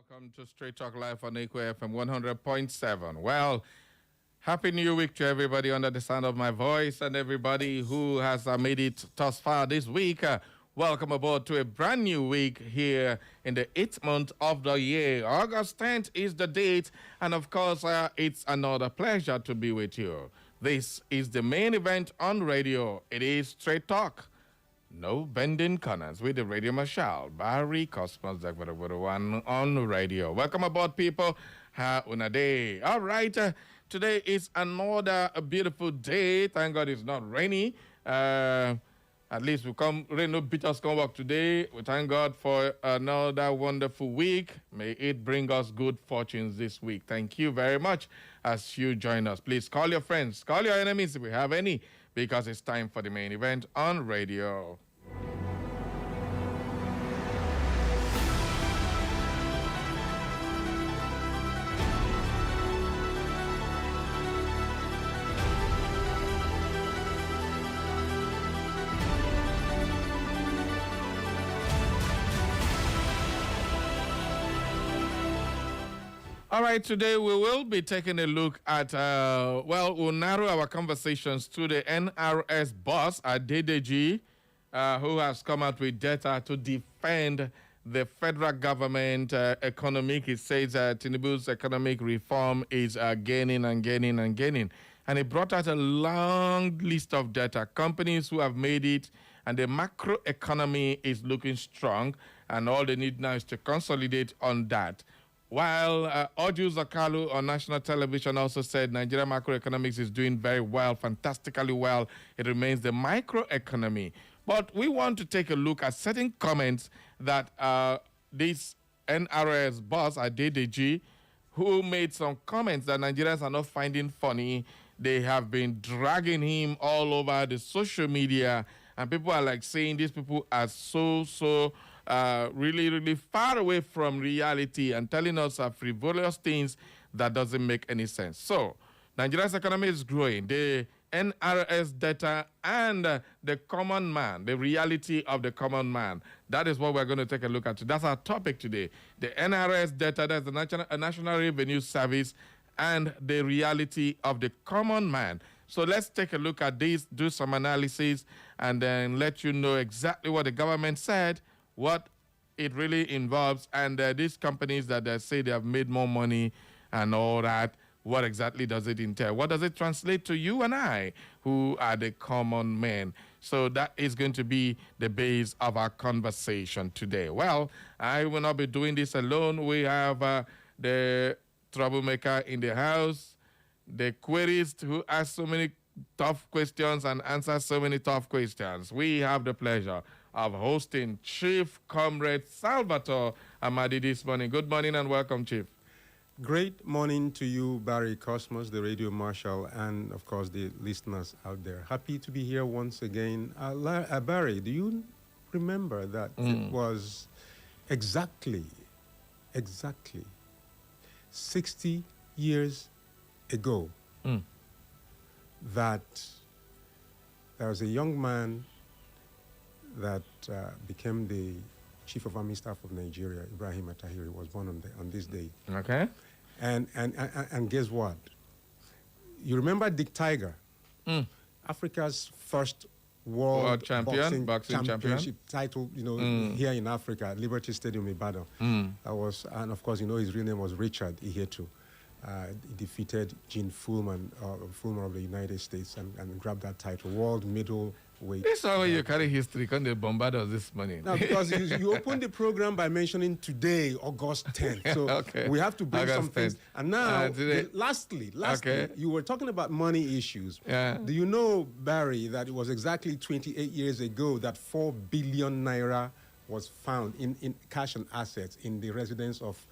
Welcome to Straight Talk Live on Eco FM 100.7. Well, Happy New Week to everybody under the sound of my voice and everybody who has made it thus far this week. Welcome aboard to a brand new week here in the 8th month of the year. August 10th is the date, and of course, it's another pleasure to be with you. This is the main event on radio. It is Straight Talk. No bending corners with the Radio Marshal, Barry Cosmos, the one on radio. Welcome aboard, people. Una day. All right. Today is another beautiful day. Thank God it's not rainy. At least rain no beat us come work today. We thank God for another wonderful week. May it bring us good fortunes this week. Thank you very much as you join us. Please call your friends, call your enemies if we have any, because it's time for the main event on radio. All right, today we will be taking a look at, we'll narrow our conversations to the NRS boss, Adedeji, who has come out with data to defend the federal government economic. It says Tinubu's economic reform is gaining and gaining and gaining. And he brought out a long list of data, companies who have made it, and the macro economy is looking strong, and all they need now is to consolidate on that. While Oju Zakalu on national television also said Nigeria macroeconomics is doing very well, fantastically well, it remains the microeconomy. But we want to take a look at certain comments that this NRS boss, Adedeji, who made some comments that Nigerians are not finding funny. They have been dragging him all over the social media, and people are like saying these people are so really, really far away from reality and telling us frivolous things that doesn't make any sense. So, Nigeria's economy is growing. The NRS data and the common man, the reality of the common man. That is what we're going to take a look at. That's our topic today. The NRS data, that's the National Revenue Service, and the reality of the common man. So let's take a look at this, do some analysis, and then let you know exactly what the government said, what it really involves, and these companies that they say they have made more money and all that, what exactly does it entail? What does it translate to you and I, who are the common men? So that is going to be the base of our conversation today. Well, I will not be doing this alone. We have the troublemaker in the house, the querist who asks so many tough questions and answers so many tough questions. We have the pleasure of hosting Chief Comrade Salvatore Amadi this morning. Good morning and welcome, Chief. Great morning to you, Barry Cosmos, the Radio Marshal, and of course the listeners out there. Happy to be here once again. Barry, do you remember that it was exactly 60 years ago that there was a young man that became the Chief of Army Staff of Nigeria, Ibrahim Atahiri, was born on this day. Okay. And guess what? You remember Dick Tiger, Africa's first world boxing championship title, here in Africa, Liberty Stadium in Ibadan. That was, and of course, his real name was Richard Ihetu. He defeated Gene Fullman of the United States and grabbed that title, world middleweight. This is how you carry history. Can they bombard us this morning? No, because you opened the program by mentioning today, August 10th. So okay. We have to bring August some things. 10th. And now, lastly, okay. You were talking about money issues. Yeah. Do you know, Barry, that it was exactly 28 years ago that 4 billion naira was found in cash and assets in the residence of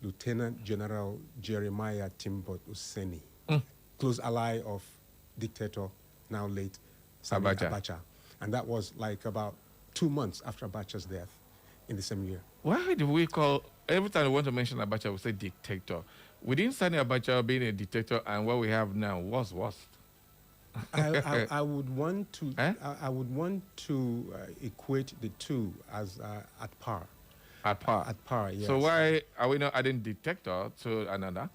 Lieutenant General Jeremiah Timbot Useni, close ally of dictator, now late, Sani Abacha. And that was like about 2 months after Abacha's death in the same year. Why do we call, every time we want to mention Abacha, we say dictator? Within Sani Abacha being a dictator and what we have now, what's worse? I would want to equate the two as at par. At par. At par, yes. So why are we not adding detector to another?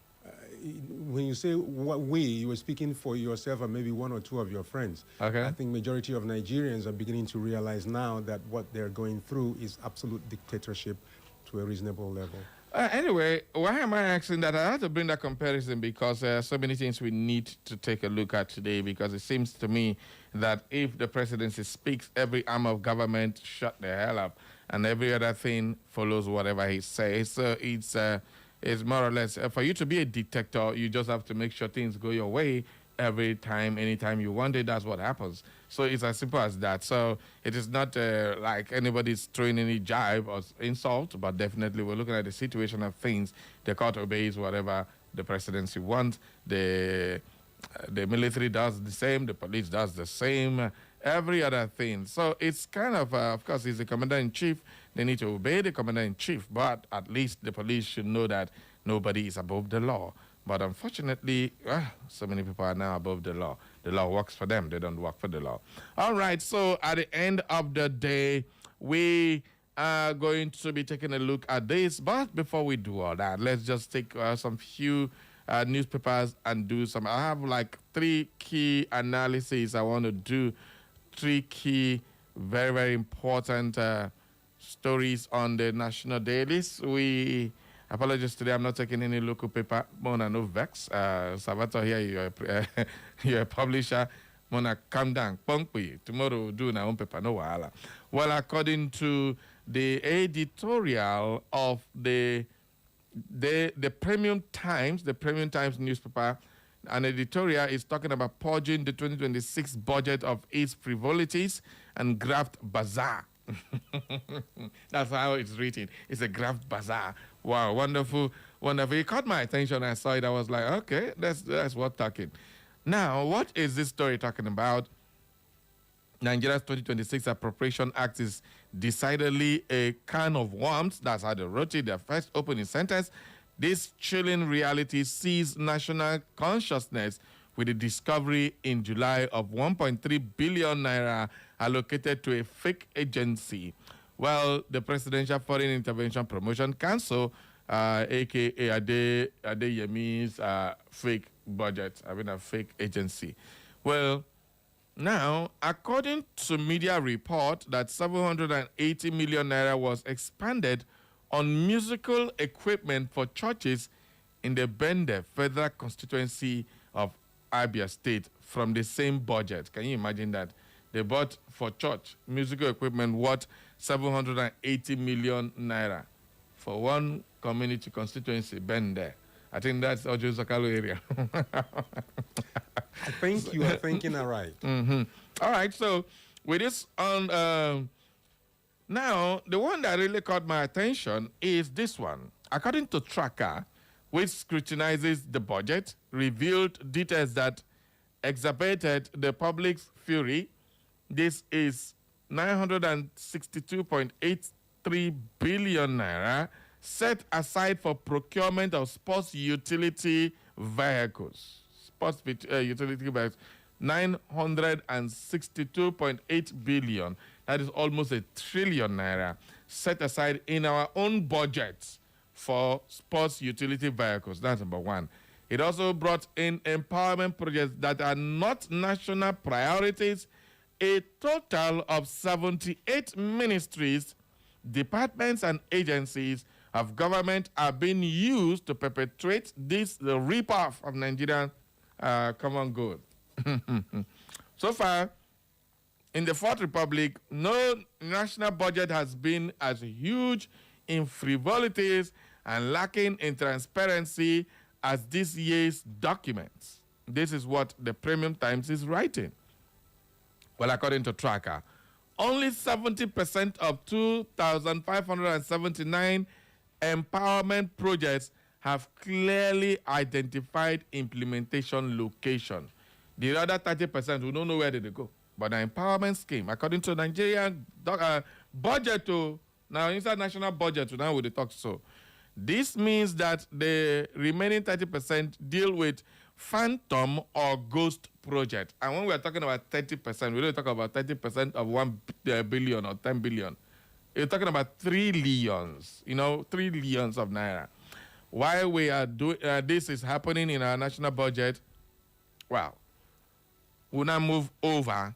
When you say we, you were speaking for yourself and maybe one or two of your friends. Okay. I think majority of Nigerians are beginning to realize now that what they're going through is absolute dictatorship to a reasonable level. Anyway, why am I asking that? I have to bring that comparison because there are so many things we need to take a look at today, because it seems to me that if the presidency speaks, every arm of government shut the hell up, and every other thing follows whatever he says. So it's more or less, for you to be a dictator, you just have to make sure things go your way every time, anytime you want it. That's what happens. So it's as simple as that. So it is not like anybody's throwing any jibe or insult, but definitely we're looking at the situation of things. The court obeys whatever the presidency wants. The military does the same. The police does the same. Every other thing. So it's kind of course, he's the commander-in-chief. They need to obey the commander-in-chief, but at least the police should know that nobody is above the law. But unfortunately, so many people are now above the law. The law works for them. They don't work for the law. All right, so at the end of the day, we are going to be taking a look at this. But before we do all that, let's just take some few newspapers and do some. I have like 3 key analyses I want to do. 3 key, very, very important stories on the national dailies. Apologies today, I'm not taking any local paper. Mona, no vex. Salvatore here, you're a publisher. Mona, calm down. Tomorrow we'll do our own paper, no wahala. Well, according to the editorial of the Premium Times, newspaper, an editorial is talking about purging the 2026 budget of its frivolities and graft bazaar. That's how it's written. It's a graft bazaar. Wow, wonderful, wonderful. It caught my attention. I saw it. I was like, okay, that's what talking. Now, what is this story talking about? Nigeria's 2026 Appropriation Act is decidedly a can of worms. That's how they wrote it. Their first opening sentence. This chilling reality sees national consciousness with the discovery in July of 1.3 billion naira allocated to a fake agency. Well, the Presidential Foreign Intervention Promotion Council, a.k.a. Adeyemi's fake budget, a fake agency. Well, now, according to media report that 780 million naira was expanded on musical equipment for churches in the Bende Federal Constituency of Abia State from the same budget. Can you imagine that? They bought for church musical equipment worth 780 million naira for one community constituency, Bende. I think that's Ojo Zakalo area. I think you are thinking all right. Mm-hmm. All right, so with this on... now, the one that really caught my attention is this one. According to Tracker, which scrutinizes the budget, revealed details that exacerbated the public's fury. This is 962.83 billion naira set aside for procurement of sports utility vehicles. Sports utility vehicles, 962.8 billion. That is almost 1 trillion naira set aside in our own budget for sports utility vehicles. That's number one. It also brought in empowerment projects that are not national priorities. A total of 78 ministries, departments, and agencies of government are being used to perpetuate the rip-off of Nigerian common good. So far, in the Fourth Republic, no national budget has been as huge in frivolities and lacking in transparency as this year's documents. This is what the Premium Times is writing. Well, according to Tracker, only 70% of 2,579 empowerment projects have clearly identified implementation location. The other 30%, we don't know where they go. But the empowerment scheme, according to Nigerian budget, now inside national budget, now we talk so. This means that the remaining 30% deal with phantom or ghost project. And when we are talking about 30%, we don't talk about 30% of 1 billion or 10 billion. You're talking about trillions, 3 billions of naira. While we are doing this is happening in our national budget, well, we'll now move over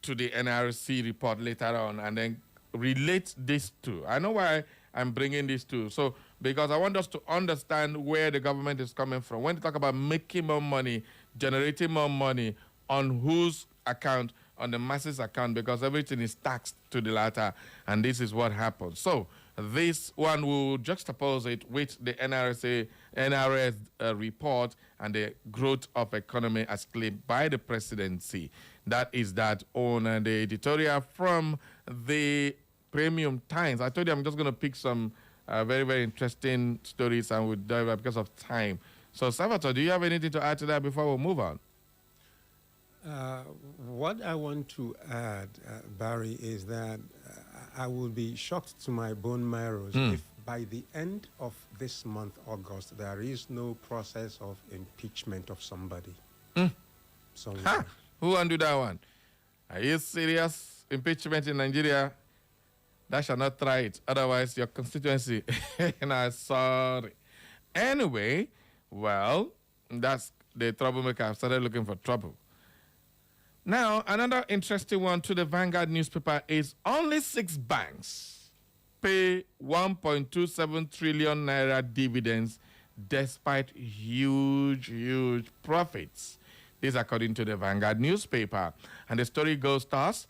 to the NRC report later on and then relate this to. I know why I'm bringing this to. So, because I want us to understand where the government is coming from. When they talk about making more money, generating more money, on whose account? On the masses account, because everything is taxed to the latter, and this is what happens. So this one will juxtapose it with the NRS report and the growth of economy as claimed by the presidency. That is that on the editorial from the Premium Times. I told you I'm just going to pick some very, very interesting stories and we'll dive because of time. So Salvatore, do you have anything to add to that before we move on? What I want to add, Barry, is that I will be shocked to my bone marrows if by the end of this month, August, there is no process of impeachment of somebody. Ha! Who undo that one? Are you serious? Impeachment in Nigeria? That shall not try it. Otherwise, your constituency. No, sorry. Anyway, well, that's the troublemaker. I've started looking for trouble. Now, another interesting one to the Vanguard newspaper is only 6 banks pay 1.27 trillion naira dividends despite huge, huge profits. This according to the Vanguard newspaper. And the story goes thus: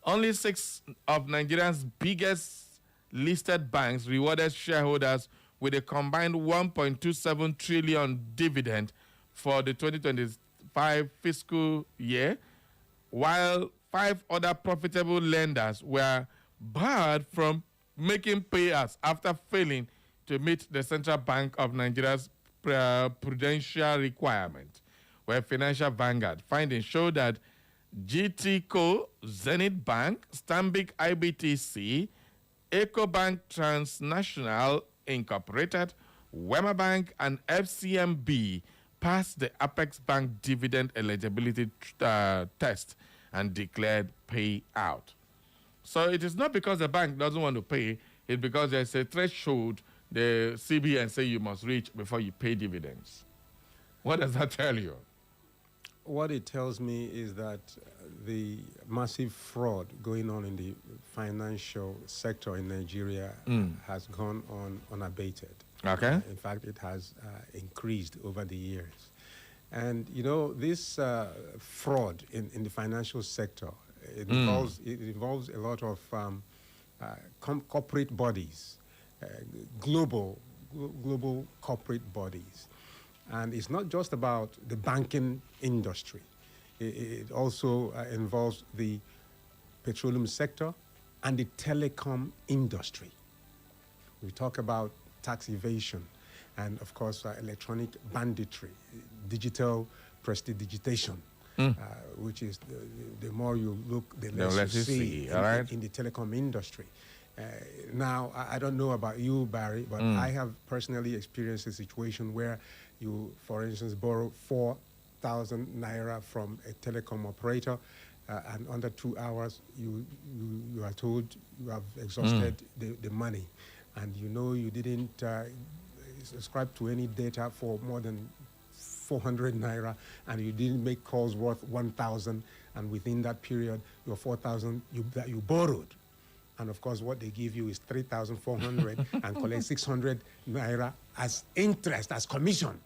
only 6 of Nigeria's biggest listed banks rewarded shareholders with a combined 1.27 trillion dividend for the 2025 fiscal year, while 5 other profitable lenders were barred from making payouts after failing to meet the Central Bank of Nigeria's prudential requirement. Where Financial Vanguard findings show that GTCO, Zenith Bank, Stanbic IBTC, EcoBank Transnational Incorporated, Wema Bank, and FCMB passed the Apex Bank dividend eligibility test and declared payout. So it is not because the bank doesn't want to pay, it's because there's a threshold the CBN say you must reach before you pay dividends. What does that tell you? What it tells me is that the massive fraud going on in the financial sector in Nigeria has gone on unabated. Okay. In fact, it has increased over the years. And, this fraud in the financial sector, it involves a lot of corporate bodies, global corporate bodies. And it's not just about the banking industry. It also involves the petroleum sector and the telecom industry. We talk about tax evasion and, of course, electronic banditry, digital prestidigitation, which is the more you look, the less you see in the telecom industry. Now, I don't know about you, Barry, but I have personally experienced a situation where you, for instance, borrow 4,000 naira from a telecom operator, and under 2 hours, you are told you have exhausted the money, and you didn't subscribe to any data for more than 400 naira, and you didn't make calls worth 1,000, and within that period, your 4,000 that you borrowed. And of course, what they give you is 3,400 and collect 600 naira as interest, as commission,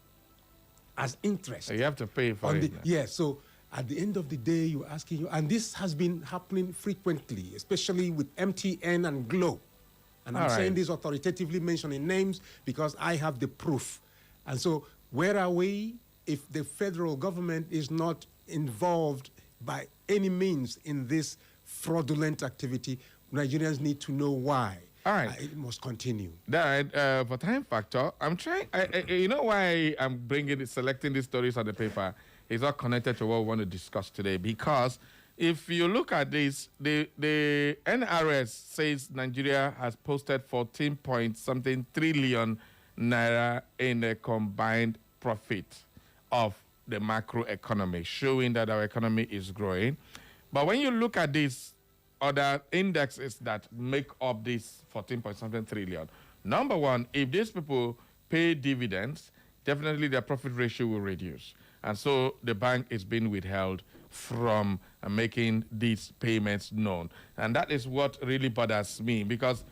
as interest. So you have to pay for it. Yeah, so at the end of the day, you're asking you, and this has been happening frequently, especially with MTN and Glo. And I'm saying this authoritatively, mentioning names, because I have the proof. And so where are we if the federal government is not involved by any means in this fraudulent activity? Nigerians need to know why. All right. It must continue. That, for time factor, I'm trying, you know why I'm selecting these stories on the paper? It's all connected to what we want to discuss today. Because if you look at this, the NRS says Nigeria has posted 14 point something trillion naira in the combined profit of the macro economy, showing that our economy is growing. But when you look at this, other indexes that make up this 14 point something trillion. Number one, if these people pay dividends, definitely their profit ratio will reduce. And so the bank is being withheld from making these payments known. And that is what really bothers me because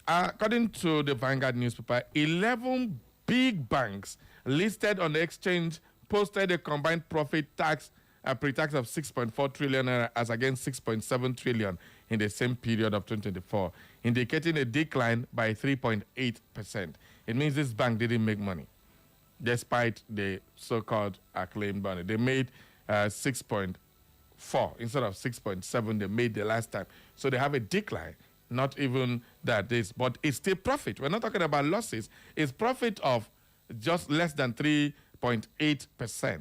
according to the Vanguard newspaper, 11 big banks listed on the exchange posted a combined profit tax pre-tax of 6.4 trillion as against 6.7 trillion in the same period of 2024, indicating a decline by 3.8%. It means this bank didn't make money, despite the so-called acclaimed money. They made 6.4 instead of 6.7 they made the last time. So they have a decline. Not even that, but it's still profit. We're not talking about losses. It's profit of just less than 3.8%.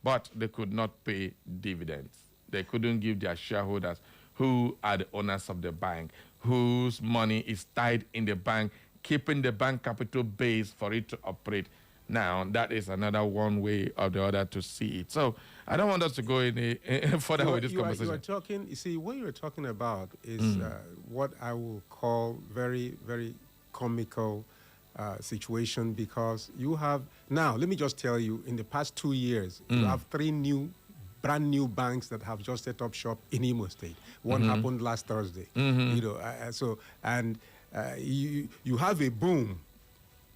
But they could not pay dividends. They couldn't give their shareholders, who are the owners of the bank, whose money is tied in the bank, keeping the bank capital base for it to operate. Now, that is another one way or the other to see it. So I don't want us to go any further with this conversation. You are talking, you see, what you're talking about is what I will call very, very comical situation, because you have, now let me just tell you, in the past 2 years, you have 3 brand new banks that have just set up shop in Imo State. One happened last Thursday. You know, you have a boom.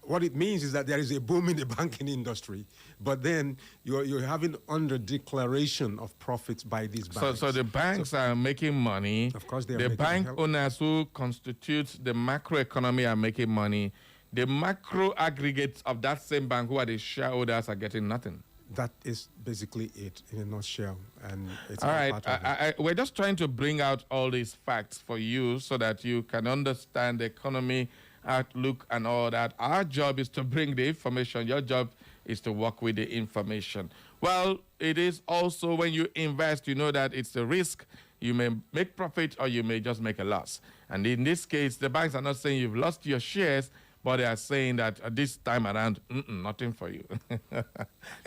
What it means is that there is a boom in the banking industry, but then you're having under declaration of profits by these banks. So the banks are making money. Of course, they are. The bank owners who constitute the macroeconomy are making money. The macro aggregates of that same bank, who are the shareholders, are getting nothing. That is basically it in a nutshell. And it's all right. We're just trying to bring out all these facts for you so that you can understand the economy outlook and all that. Our job is to bring the information. Your job is to work with the information. Well, it is also when you invest, you know that it's a risk. You may make profit or you may just make a loss. And in this case, the banks are not saying you've lost your shares, but they are saying that this time around, nothing for you.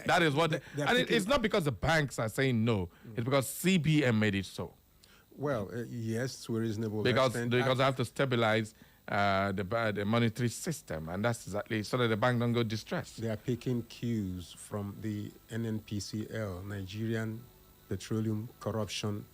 That is what... and it's not because the banks are saying no. It's because CBN made it so. Well, yes, to a reasonable extent. Because I have to stabilize the monetary system, and that's exactly so that the bank don't go distressed. They are picking cues from the NNPCL, Nigerian Petroleum Corruption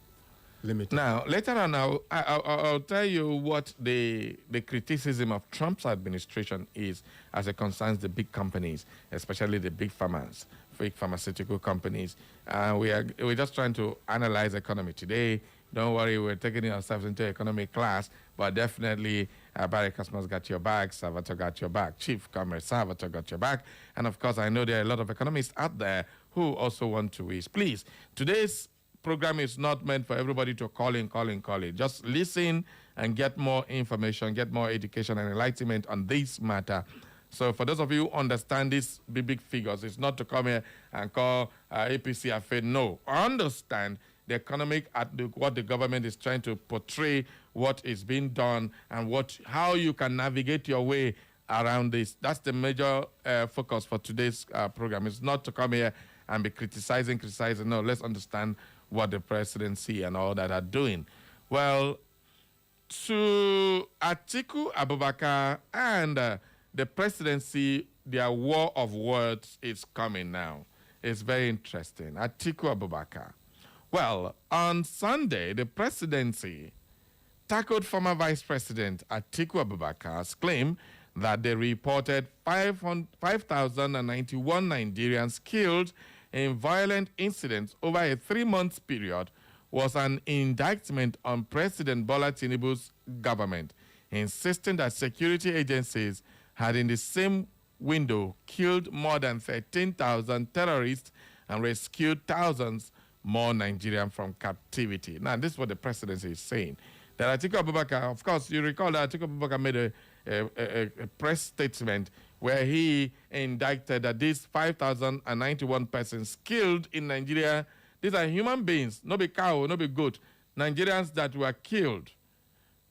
Limited. Now, later on, I'll tell you what the criticism of Trump's administration is as it concerns the big companies, especially the big pharmaceutical companies. We're just trying to analyze the economy today. Don't worry, we're taking ourselves into economic class, but definitely Barry Cosmos got your back, Salvatore got your back, Chief Comrade Salvatore got your back, and of course, I know there are a lot of economists out there who also want to wish. Please, today's program is not meant for everybody to call in. Just listen and get more information, get more education and enlightenment on this matter. So for those of you who understand these big figures, it's not to come here and call APC afraid. No, understand the economic outlook, what the government is trying to portray, what is being done, and how you can navigate your way around this. That's the major focus for today's program. It's not to come here and be criticizing. No, let's understand what the presidency and all that are doing. Well, to Atiku Abubakar and the presidency, their war of words is coming now. It's very interesting. Atiku Abubakar. Well, on Sunday, the presidency tackled former Vice President Atiku Abubakar's claim that they reported 5,091 Nigerians killed in violent incidents over a 3-month period was an indictment on President Bola Tinubu's government, insisting that security agencies had in the same window killed more than 13,000 terrorists and rescued thousands more Nigerians from captivity. Now, this is what the presidency is saying. That Atiku Abubakar, of course, you recall that Atiku Abubakar made a press statement where he indicted that these 5,091 persons killed in Nigeria, these are human beings, no be cow, no be goat, Nigerians that were killed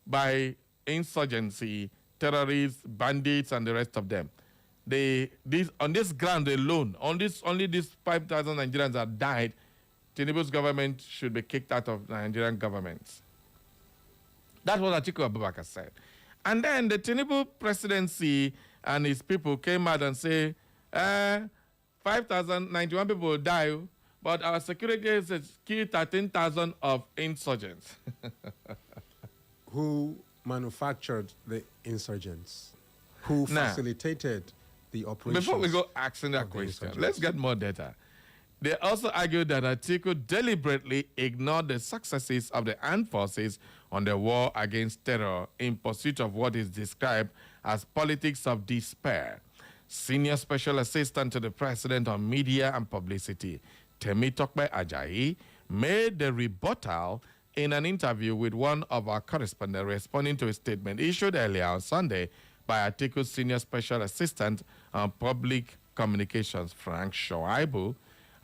by insurgency, terrorists, bandits, and the rest of them. On this ground alone, only these 5,000 Nigerians that died, Tinubu's government should be kicked out of Nigerian governments. That's what Atiku Abubakar said. And then the Tinubu presidency and his people came out and say, 5,091 people die, but our security agencies killed 13,000 of insurgents. Who manufactured the insurgents? Who facilitated the operations? Before we go asking that question, let's get more data. They also argued that Atiku deliberately ignored the successes of the armed forces on the war against terror in pursuit of what is described as politics of despair. Senior Special Assistant to the President on Media and Publicity, Temitope Ajayi, made the rebuttal in an interview with one of our correspondents responding to a statement issued earlier on Sunday by Atiku's Senior Special Assistant on Public Communications, Frank Shoaibu.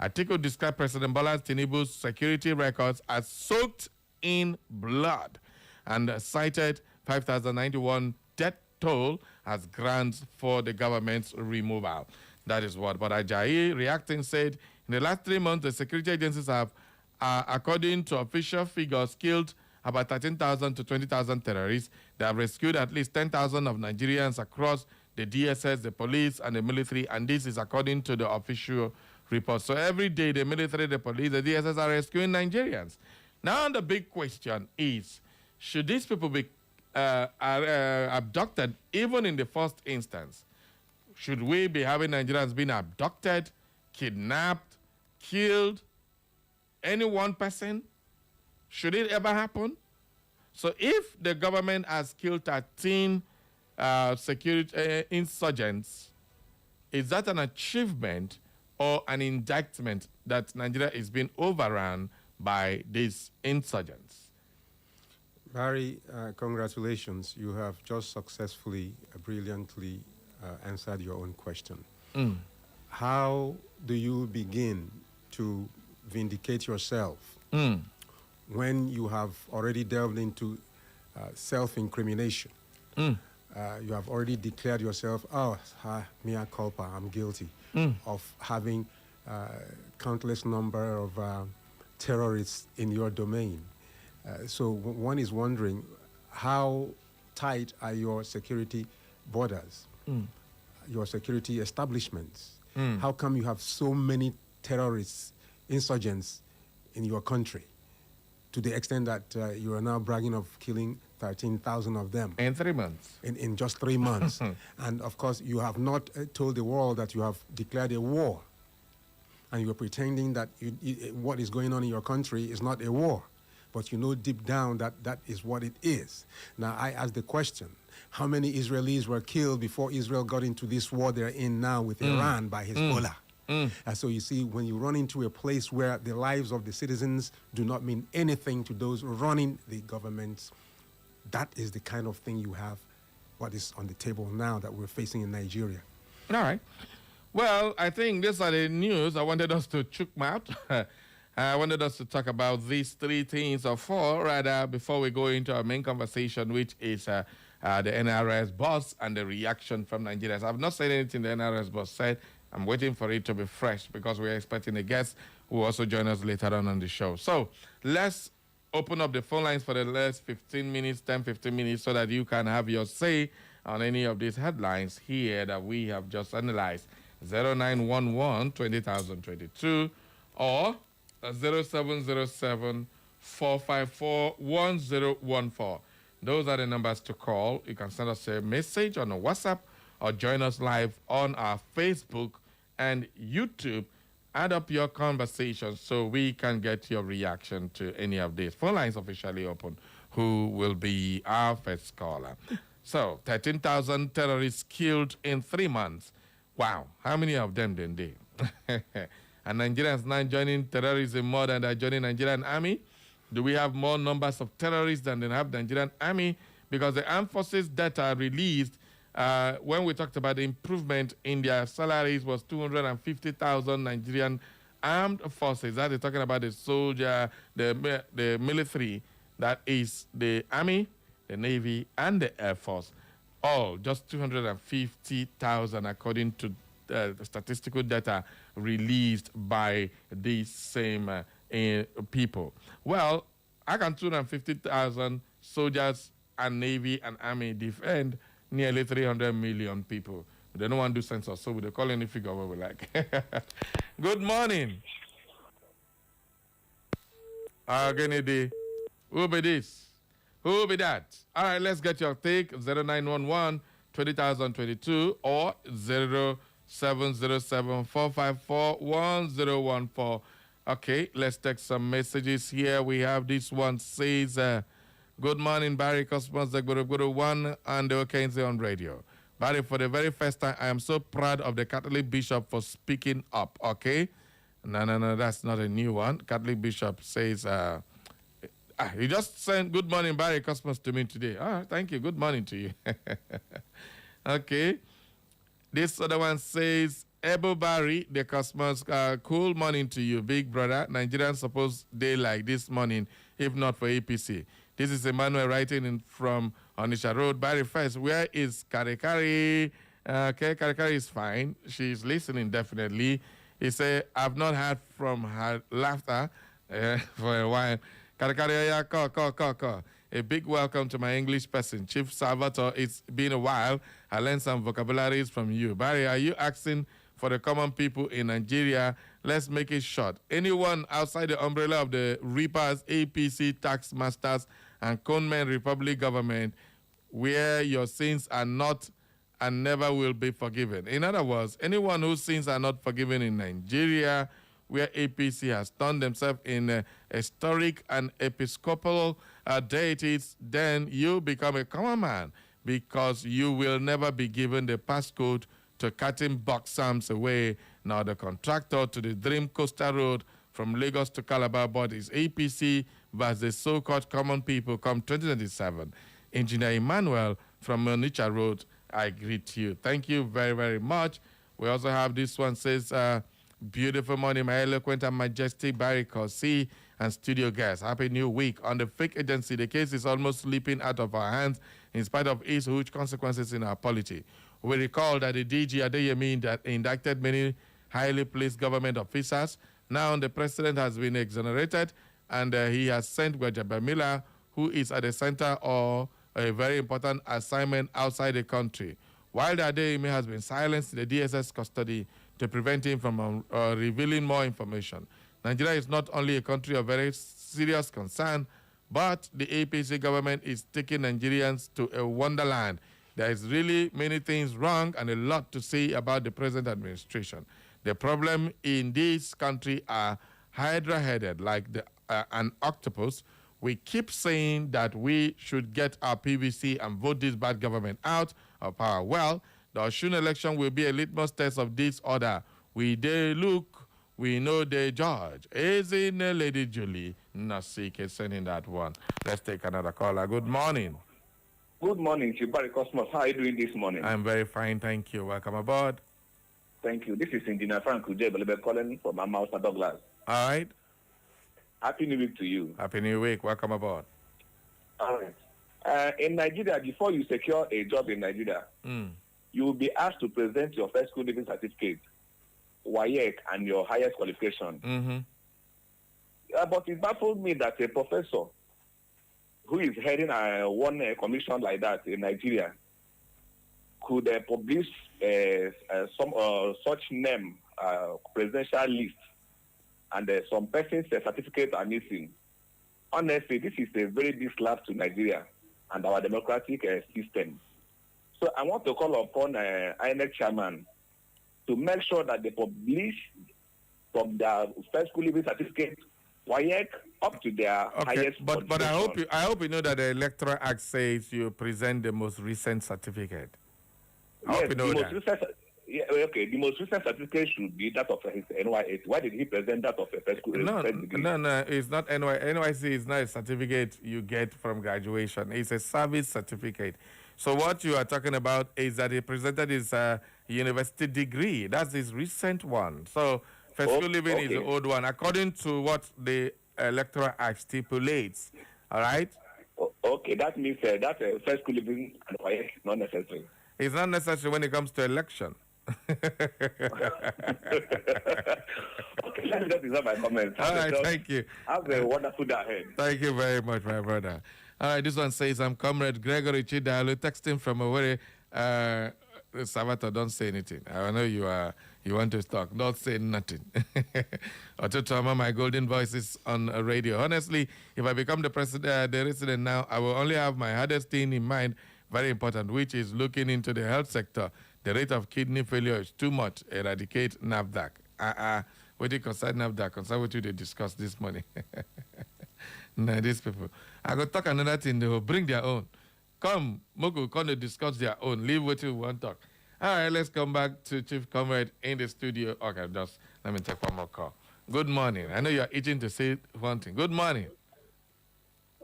Atiku described President Bola Tinubu's security records as soaked in blood and cited 5,091 death toll as grounds for the government's removal. That is what. But Ajayi, reacting, said, in the last 3 months, the security agencies have, according to official figures, killed about 13,000 to 20,000 terrorists. They have rescued at least 10,000 of Nigerians across the DSS, the police, and the military, and this is according to the official report. So every day, the military, the police, the DSS are rescuing Nigerians. Now the big question is, should these people be abducted even in the first instance? Should we be having Nigerians being abducted, kidnapped, killed? Any one person? Should it ever happen? So if the government has killed 13 security insurgents, is that an achievement or an indictment that Nigeria is being overrun by these insurgents? Barry, congratulations. You have just successfully, brilliantly answered your own question. How do you begin to vindicate yourself when you have already delved into self-incrimination? You have already declared yourself, mea culpa, I'm guilty of having countless number of terrorists in your domain. So one is wondering, how tight are your security borders, your security establishments? How come you have so many terrorists, insurgents in your country, to the extent that you are now bragging of killing 13,000 of them? In 3 months. In just 3 months. And of course, you have not told the world that you have declared a war. And you're pretending that what is going on in your country is not a war. But you know deep down that that is what it is. Now, I ask the question, how many Israelis were killed before Israel got into this war they're in now with Iran by Hezbollah? So you see, when you run into a place where the lives of the citizens do not mean anything to those running the governments, that is the kind of thing you have, what is on the table now that we're facing in Nigeria. All right. Well, I think these are the news. I wanted us to chook out. I wanted us to talk about these three things, or four, rather, before we go into our main conversation, which is the NRS boss and the reaction from Nigerians. I've not said anything the NRS boss said. I'm waiting for it to be fresh because we're expecting a guest who will also join us later on the show. So let's open up the phone lines for the last 15 minutes, 10, 15 minutes, so that you can have your say on any of these headlines here that we have just analyzed. 0911 20022 or 0707 454 1014. Those are the numbers to call. You can send us a message on a WhatsApp or join us live on our Facebook and YouTube. Add up your conversation so we can get your reaction to any of these. Phone lines officially open. Who will be our first caller? So, 13,000 terrorists killed in 3 months. Wow. How many of them did they? And Nigerians now joining terrorism more than they're joining Nigerian army? Do we have more numbers of terrorists than they have Nigerian army? Because the armed forces data released when we talked about the improvement in their salaries was 250,000 Nigerian armed forces. That is talking about the soldier, the military, that is the army, the navy, and the air force. All just 250,000 according to the statistical data released by these same people. Well, I can 250,000 soldiers and Navy and Army defend nearly 300 million people. They don't want to do census, so they call any figure what we like. Good morning. Kennedy. Who be this? Who be that? All right, let's get your take. 0911 20022 or 0707 454 1014. Okay, let's take some messages here. We have this one says, good morning, Barry Cosmos, the Guru One and the Okenze on radio. Barry, for the very first time, I am so proud of the Catholic Bishop for speaking up, okay? No, that's not a new one. Catholic Bishop says, he just sent good morning, Barry Cosmos to me today. Thank you. Good morning to you. Okay. This other one says, Ebo Barry, the Cosmos, cool morning to you, big brother. Nigerians suppose they like this morning, if not for APC. This is Emmanuel writing in from Onisha Road. Barry first, where is Karikari? Okay, Karikari is fine. She's listening definitely. He said, I've not heard from her laughter for a while. Karikari, call. A big welcome to my English person, Chief Salvatore. It's been a while. I learned some vocabularies from you. Barry, are you asking for the common people in Nigeria? Let's make it short. Anyone outside the umbrella of the Reapers, APC, tax masters, and Conman Republic government, where your sins are not and never will be forgiven. In other words, anyone whose sins are not forgiven in Nigeria, where APC has turned themselves in historic and episcopal deities, then you become a common man because you will never be given the passcode to cutting box arms away, nor the contractor to the Dream Coastal Road from Lagos to Calabar, but it's APC versus the so-called common people come 2027. Engineer Emmanuel from Onitsha Road, I greet you. Thank you very, very much. We also have this one says, beautiful morning, my eloquent and majestic Barry Corsi and studio guests. Happy New Week. On the fake agency, the case is almost slipping out of our hands in spite of its huge consequences in our polity. We recall that the DG Adeyemi indicted many highly placed government officers. Now the president has been exonerated and he has sent Gwajabamila, who is at the center of a very important assignment outside the country. While the Adeyemi has been silenced in the DSS custody to prevent him from revealing more information. Nigeria is not only a country of very serious concern, but the APC government is taking Nigerians to a wonderland. There is really many things wrong and a lot to say about the present administration. The problem in this country are hydra-headed like an octopus. We keep saying that we should get our PVC and vote this bad government out of power. Well, the Osun election will be a litmus test of this order. We they look, we know they judge. Is in Lady Julie Nasike sending that one. Let's take another caller. Good morning. Good morning, Shibari Cosmos. How are you doing this morning? I'm very fine, thank you. Welcome aboard. Thank you. This is Engineer Frank Ujebelebe calling from Amausa Douglas. All right. Happy New Week to you. Happy New Week. Welcome aboard. All right. In Nigeria, before you secure a job in Nigeria, you will be asked to present your first school living certificate, WAEC, and your highest qualification. But it baffled me that a professor who is heading one commission like that in Nigeria could publish some such name presidential list, and some person's certificates are missing. Honestly, this is a very big slap to Nigeria and our democratic system. So I want to call upon INEC chairman to make sure that they publish from their first school living certificate, WAEC, up to their highest. But I hope you know that the Electoral Act says you present the most recent certificate. I hope you know that. The most recent certificate should be that of his NY8. Why did he present that of a first school degree? No, it's not NYC is not a certificate you get from graduation. It's a service certificate. So what you are talking about is that he presented his university degree. That's his recent one. So first school living is the old one, according to what the Electoral Act stipulates. All right? Okay, that means that first school living and WAEC is not necessary. It's not necessary when it comes to election. Okay, let me just reserve my comments. All right, thank you. Have a wonderful day ahead. Thank you very much, my brother. All right, this one says, I'm Comrade Gregory Chidalu, texting from Owerri. Salvatore, don't say anything. I know you want to talk. Don't say nothing. Ototoma, my golden voice is on radio. Honestly, if I become the resident now, I will only have my hardest thing in mind, very important, which is looking into the health sector. The rate of kidney failure is too much. Eradicate NAFDAC. What do you concern NAFDAC? Concern what you they discuss this morning. Nah, these people. I go talk another thing. They will bring their own. Come, Moku, come to discuss their own. Leave what you want to talk. All right, let's come back to Chief Comrade in the studio. Okay, just let me take one more call. Good morning. I know you're itching to say one thing. Good morning.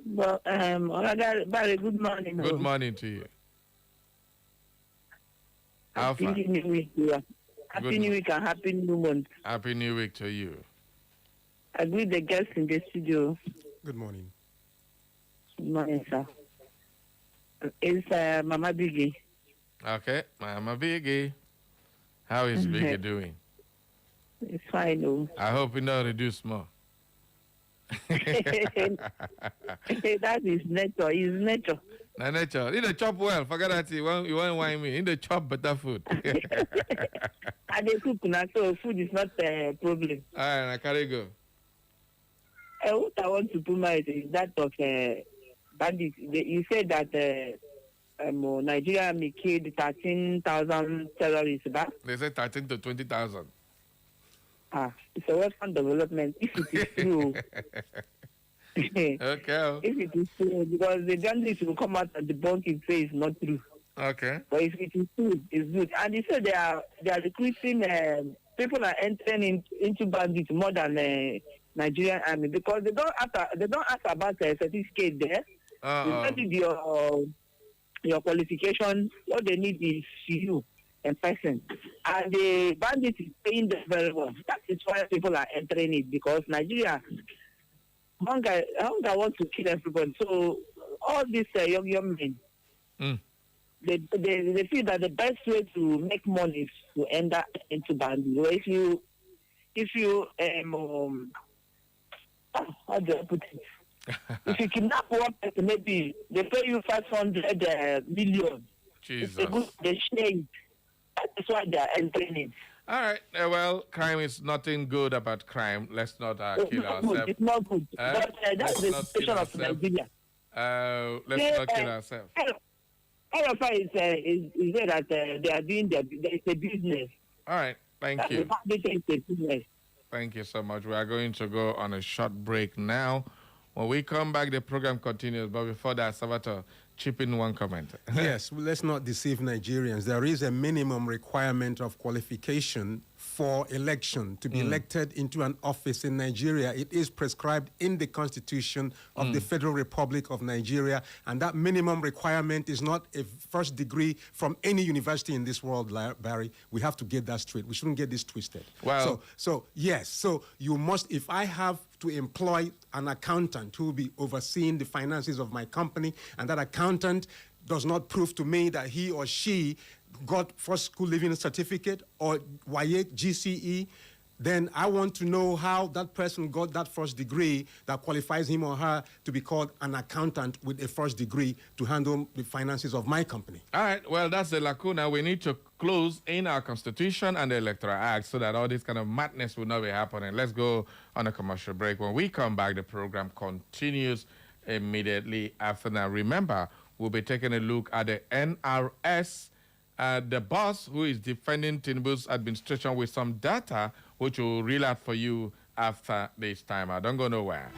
Well, very good morning. Good morning to you. Happy New Week. Happy New Week and Happy New Month. Happy New Week to you. I greet the guests in the studio. Good morning. Good morning, sir. It's Mama Biggie. Okay, Mama Biggie. How is Biggie doing? It's fine, though. I hope you don't reduce more. That is nature. It's nature. Na nature. In the chop well. Forget that you won't wine me. In the chop better food. And they cook now, so food is not a problem. All right, I carry go. What I want to put my is that of bandits. You said that Nigeria may kill 13,000 terrorists, but They say 13 to 20,000. It's a Western development. If it is true, Okay. if it is true, because the journalists will come out and debunk it, say it's not true. Okay. But if it is true, it's good. And they said they are recruiting people are entering into bandits more than Nigerian army because they don't ask about a certificate there. They said your qualification. What they need is you in person, and the bandit is paying them very well. That is why people are entering it because Nigeria hunger wants to kill everybody. So all these young men, they feel that the best way to make money is to enter into bandit. So if you how do I put it? If you kidnap one person, maybe they pay you 500 million. Jesus. They share it. That is why they are entering it. All right. Well, crime is nothing good about crime. Let's not kill ourselves. It's not good. But that's the situation of Nigeria. Let's not kill ourselves. All of us is that they are doing it's a business. All right. Thank you. It's a business. Thank you so much. We are going to go on a short break now. When we come back, the program continues. But before that, Salvatore, chip in one comment. Yes, well, let's not deceive Nigerians. There is a minimum requirement of qualification for election to be elected into an office in Nigeria. It is prescribed in the Constitution of the Federal Republic of Nigeria, and that minimum requirement is not a first degree from any university in this world, Barry. We have to get that straight. We shouldn't get this twisted. Well, So yes, so you must, if I have to employ an accountant who will be overseeing the finances of my company, and that accountant does not prove to me that he or she got first school living certificate or WAEC, GCE, then I want to know how that person got that first degree that qualifies him or her to be called an accountant with a first degree to handle the finances of my company. all right. Well, that's the lacuna. We need to close in our Constitution and the Electoral Act so that all this kind of madness will not be happening. Let's go on a commercial break. When we come back, the program continues immediately after. Now, remember, we'll be taking a look at the NRS, the boss who is defending Tinubu's administration with some data, which will reel out for you after this time. Don't go nowhere.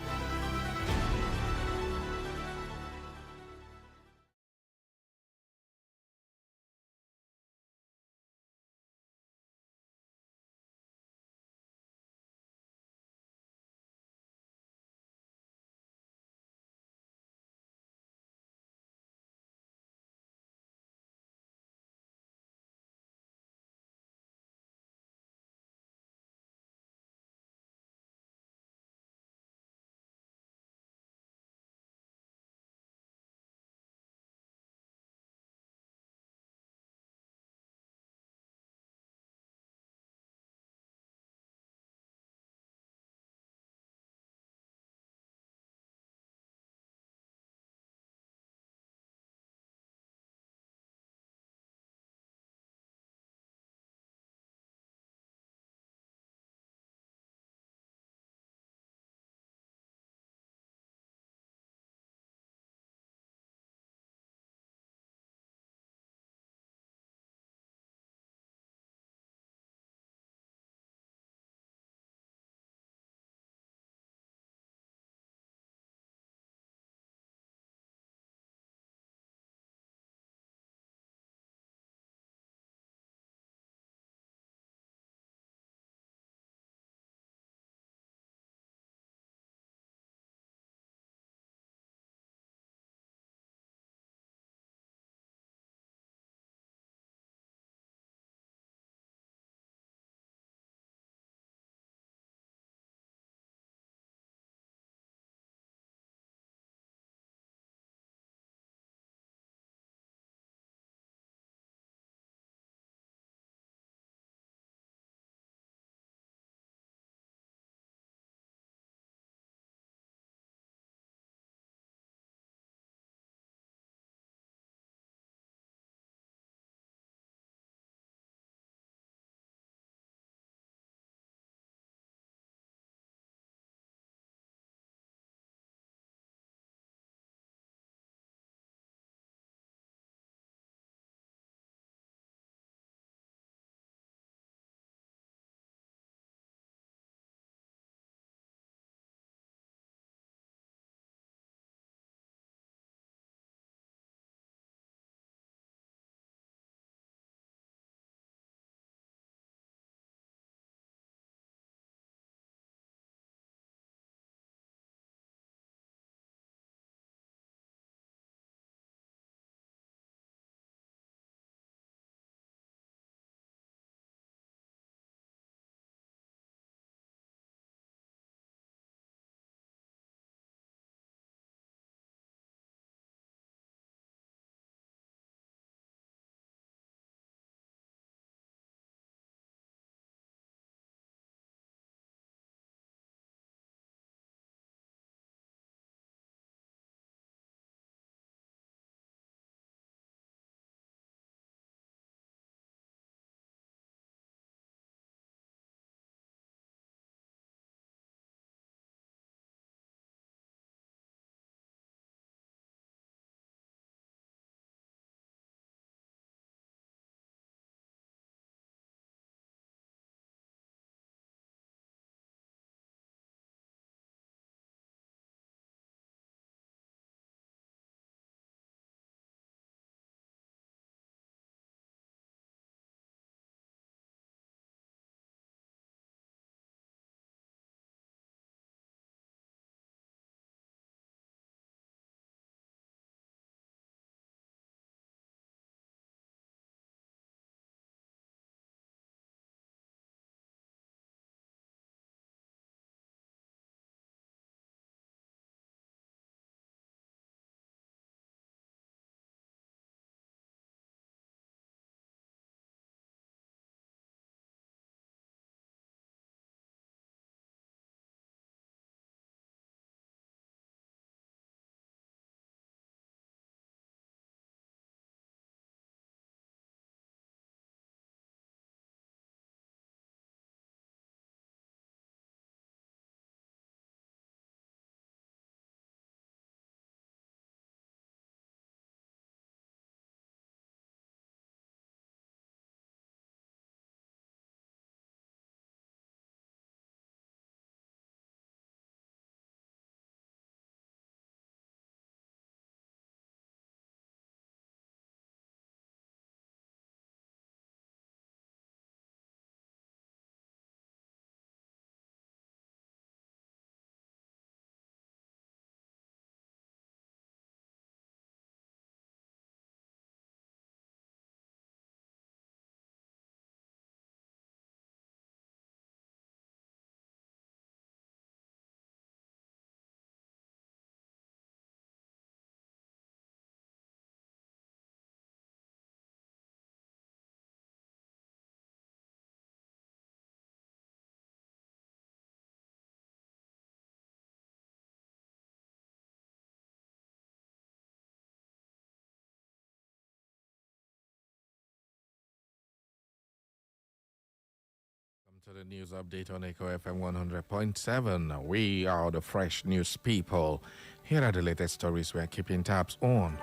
to the news update on Echo FM 100.7. We are the fresh news people. Here are the latest stories we are keeping tabs on.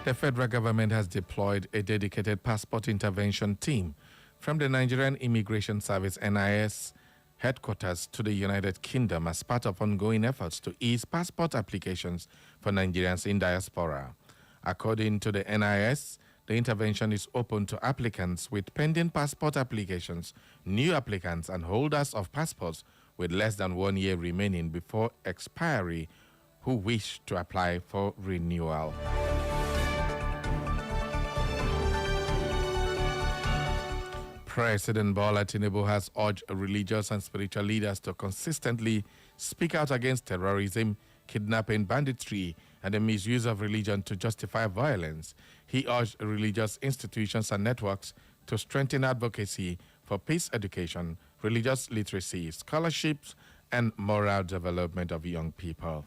The federal government has deployed a dedicated passport intervention team from the Nigerian Immigration Service (NIS) headquarters to the United Kingdom as part of ongoing efforts to ease passport applications for Nigerians in diaspora. According to the NIS, the intervention is open to applicants with pending passport applications, new applicants, and holders of passports with less than 1 year remaining before expiry who wish to apply for renewal. President Bola Tinubu has urged religious and spiritual leaders to consistently speak out against terrorism, kidnapping, banditry, and the misuse of religion to justify violence. He urged religious institutions and networks to strengthen advocacy for peace education, religious literacy, scholarships, and moral development of young people.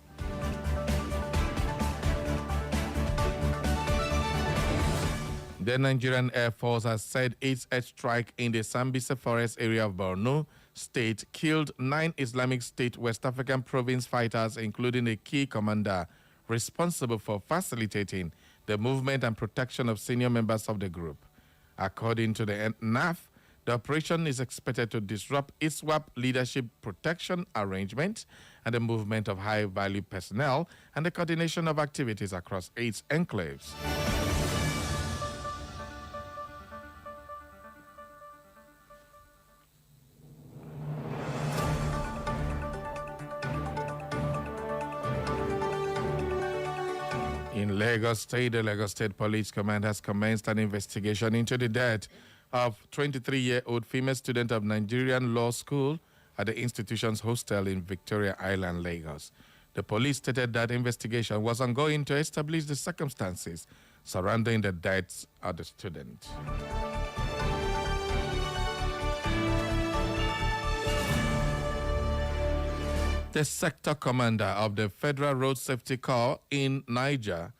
The Nigerian Air Force has said its airstrike in the Sambisa Forest area of Borno State killed 9 Islamic State West African province fighters, including a key commander responsible for facilitating the movement and protection of senior members of the group. According to the NAF, the operation is expected to disrupt ISWAP leadership protection arrangement and the movement of high-value personnel and the coordination of activities across 8 enclaves. In Lagos State, the Lagos State Police Command has commenced an investigation into the death of 23-year-old female student of Nigerian Law School at the institution's hostel in Victoria Island, Lagos. The police stated that investigation was ongoing to establish the circumstances surrounding the death of the student. The sector commander of the Federal Road Safety Corps in Niger,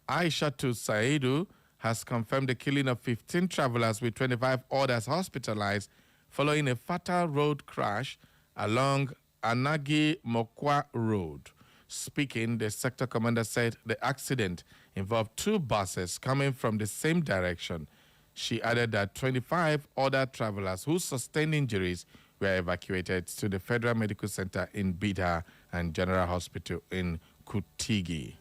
Aishatu Saidu, has confirmed the killing of 15 travelers with 25 others hospitalized following a fatal road crash along Anagi Mokwa Road. Speaking, the sector commander said the accident involved 2 buses coming from the same direction. She added that 25 other travelers who sustained injuries were evacuated to the Federal Medical Center in Bida and General Hospital in Kutigi.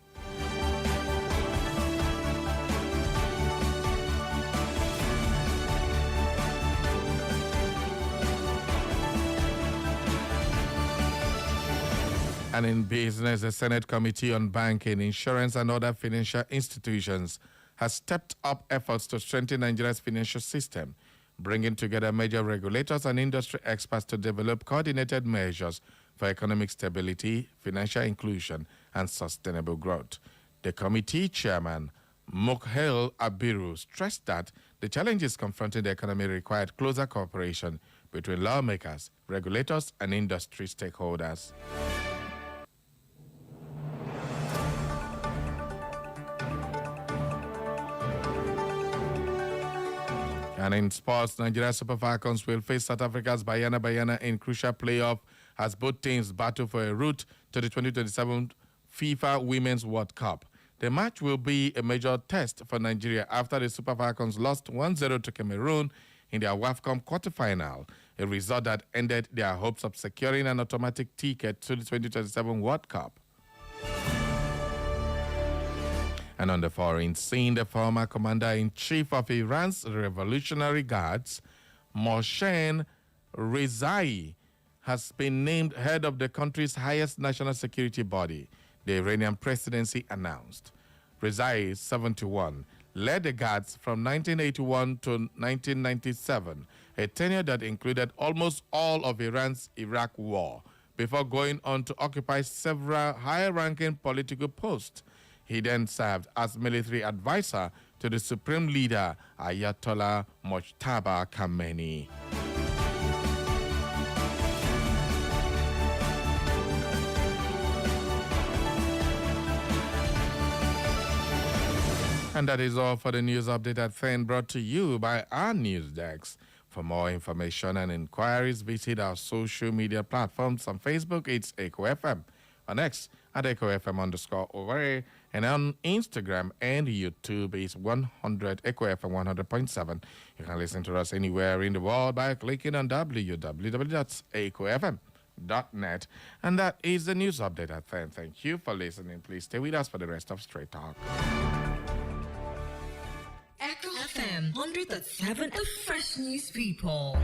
And in business, the Senate Committee on Banking, Insurance, and Other Financial Institutions has stepped up efforts to strengthen Nigeria's financial system, bringing together major regulators and industry experts to develop coordinated measures for economic stability, financial inclusion, and sustainable growth. The committee chairman, Mokhail Abiru, stressed that the challenges confronting the economy required closer cooperation between lawmakers, regulators, and industry stakeholders. And in sports, Nigeria Super Falcons will face South Africa's Bayana in crucial playoff as both teams battle for a route to the 2027 FIFA Women's World Cup. The match will be a major test for Nigeria after the Super Falcons lost 1-0 to Cameroon in their WAFCON quarterfinal, a result that ended their hopes of securing an automatic ticket to the 2027 World Cup. And on the foreign scene, the former commander-in-chief of Iran's Revolutionary Guards, Mohsen Rezai, has been named head of the country's highest national security body, the Iranian presidency announced. Rezai, 71, led the Guards from 1981 to 1997, a tenure that included almost all of Iran's Iraq war, before going on to occupy several high-ranking political posts. He then served as military advisor to the supreme leader, Ayatollah Mojtaba Khamenei. And that is all for the news update at 10, brought to you by our news desk. For more information and inquiries, visit our social media platforms. On Facebook, it's Echo FM. On X, at Echo FM_over. And on Instagram and YouTube, it's 100 Echo FM 100.7. You can listen to us anywhere in the world by clicking on www.echofm.net. And that is the news update at 10. Thank you for listening. Please stay with us for the rest of Straight Talk. Echo FM 100.7, the fresh news people.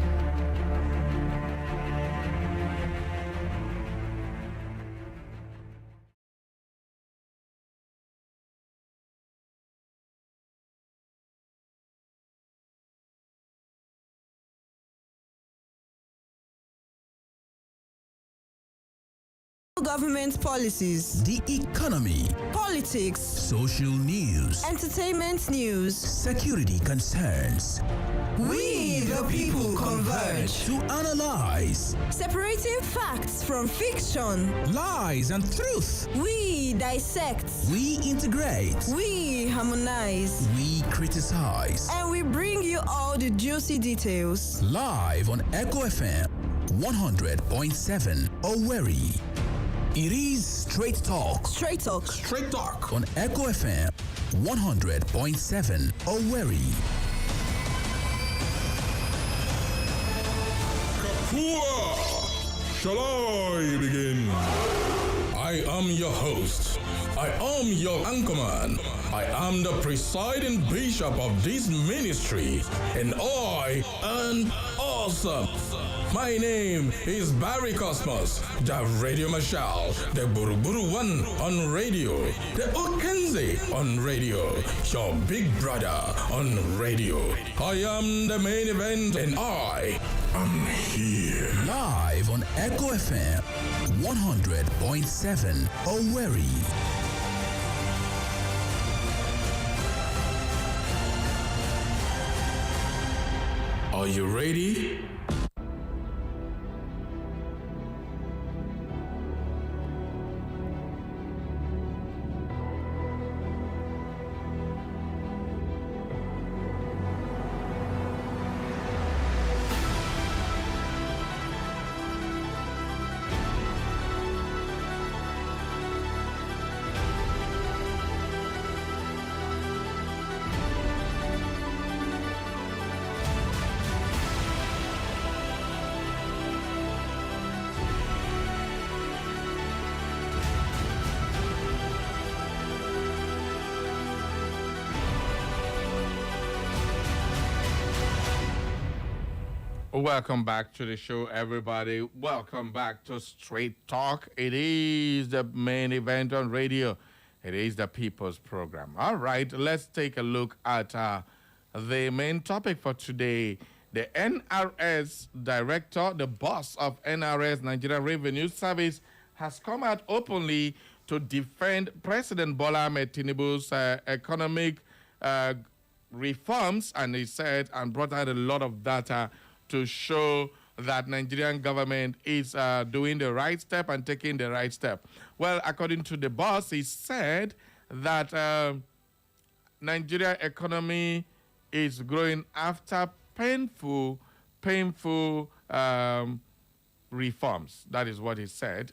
Government policies, the economy, politics, social news, entertainment news, security concerns. We the people converge to analyze, separating facts from fiction, lies and truth. We dissect, we integrate, we harmonize, we criticize, and we bring you all the juicy details. Live on Echo FM 100.7 Owerri. It is Straight Talk. Straight Talk. Straight Talk on Echo FM 100.7 Owerri. Kapua! Shall I begin? I am your host. I am your anchorman. I am the presiding bishop of this ministry, and I am awesome. My name is Barry Cosmos, the Radio Marshal, the Buruburu One on radio, the Okenze on radio, your big brother on radio. I am the main event and I am here. Live on Echo FM 100.7 Owerri. Are you ready? Welcome back to the show, everybody. Welcome back to Straight Talk. It is the main event on radio. It is the People's Program. All right, let's take a look at the main topic for today. The NRS director, the boss of NRS, Nigeria Revenue Service, has come out openly to defend President Bola Ahmed Tinubu's economic reforms, and he said and brought out a lot of data to show that Nigerian government is doing the right step and taking the right step. Well, according to the boss, he said that Nigeria economy is growing after painful reforms. That is what he said.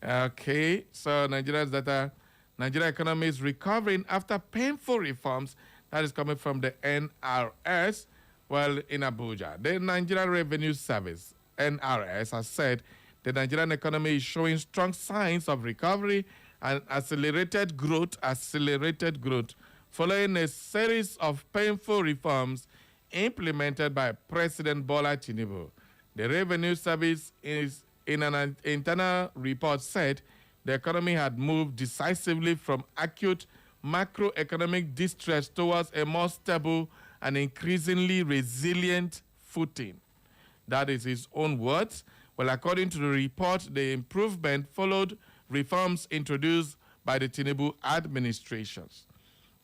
Okay, so Nigeria economy is recovering after painful reforms. That is coming from the NRS, well, in Abuja. The Nigerian Revenue Service, NRS, has said the Nigerian economy is showing strong signs of recovery and accelerated growth, following a series of painful reforms implemented by President Bola Tinubu. The Revenue Service is in an internal report said the economy had moved decisively from acute macroeconomic distress towards a more stable and increasingly resilient footing. That is his own words. Well, according to the report, the improvement followed reforms introduced by the Tinubu administrations.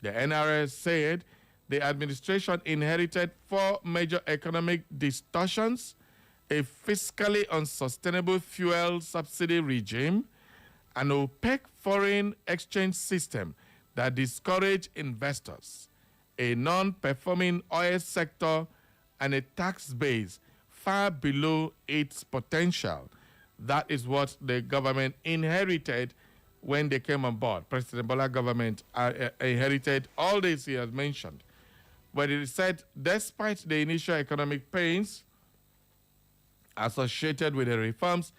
The NRS said the administration inherited 4 major economic distortions: a fiscally unsustainable fuel subsidy regime, an opaque foreign exchange system that discourage investors, a non-performing oil sector, and a tax base far below its potential. That is what the government inherited when they came on board. President Bola government inherited all this he has mentioned. But it said, despite the initial economic pains associated with the reforms,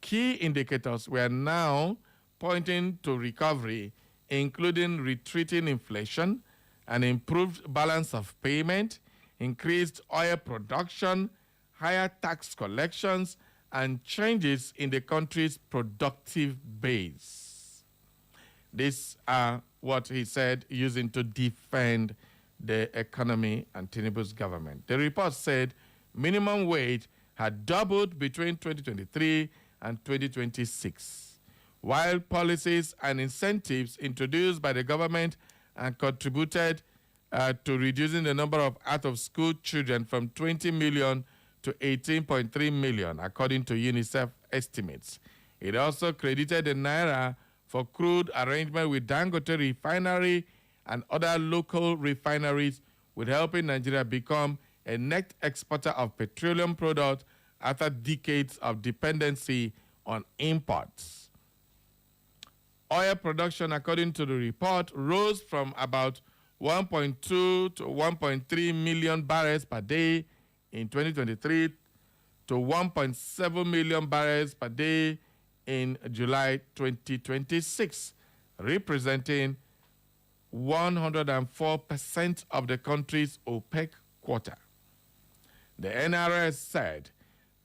key indicators were now pointing to recovery, including retreating inflation, an improved balance of payment, increased oil production, higher tax collections, and changes in the country's productive base. These are what he said, using to defend the economy and Tinubu's government. The report said minimum wage had doubled between 2023 and 2026, while policies and incentives introduced by the government and contributed to reducing the number of out-of-school children from 20 million to 18.3 million, according to UNICEF estimates. It also credited the Naira for crude arrangement with Dangote Refinery and other local refineries, with helping Nigeria become a net exporter of petroleum products after decades of dependency on imports. Oil production, according to the report, rose from about 1.2 to 1.3 million barrels per day in 2023 to 1.7 million barrels per day in July 2026, representing 104% of the country's OPEC quota. The NRS said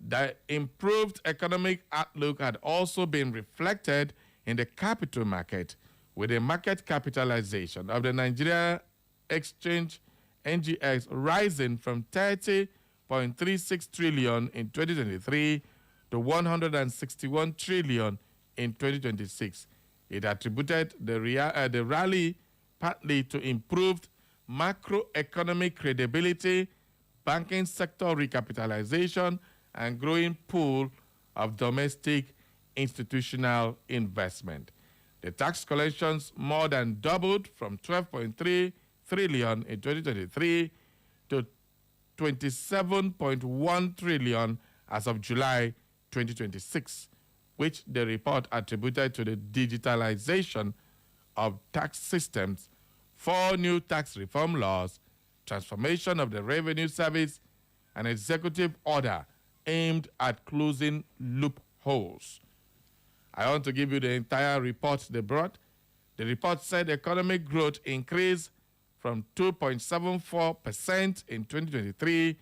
the improved economic outlook had also been reflected in the capital market, with the market capitalization of the Nigeria Exchange NGX rising from 30.36 trillion in 2023 to 161 trillion in 2026. It attributed the rally partly to improved macroeconomic credibility, banking sector recapitalization, and growing pool of domestic institutional investment. The tax collections more than doubled from 12.3 trillion in 2023 to 27.1 trillion as of July 2026, which the report attributed to the digitalization of tax systems, 4 new tax reform laws, transformation of the revenue service, an executive order aimed at closing loopholes. I want to give you the entire report they brought. The report said economic growth increased from 2.74% in 2023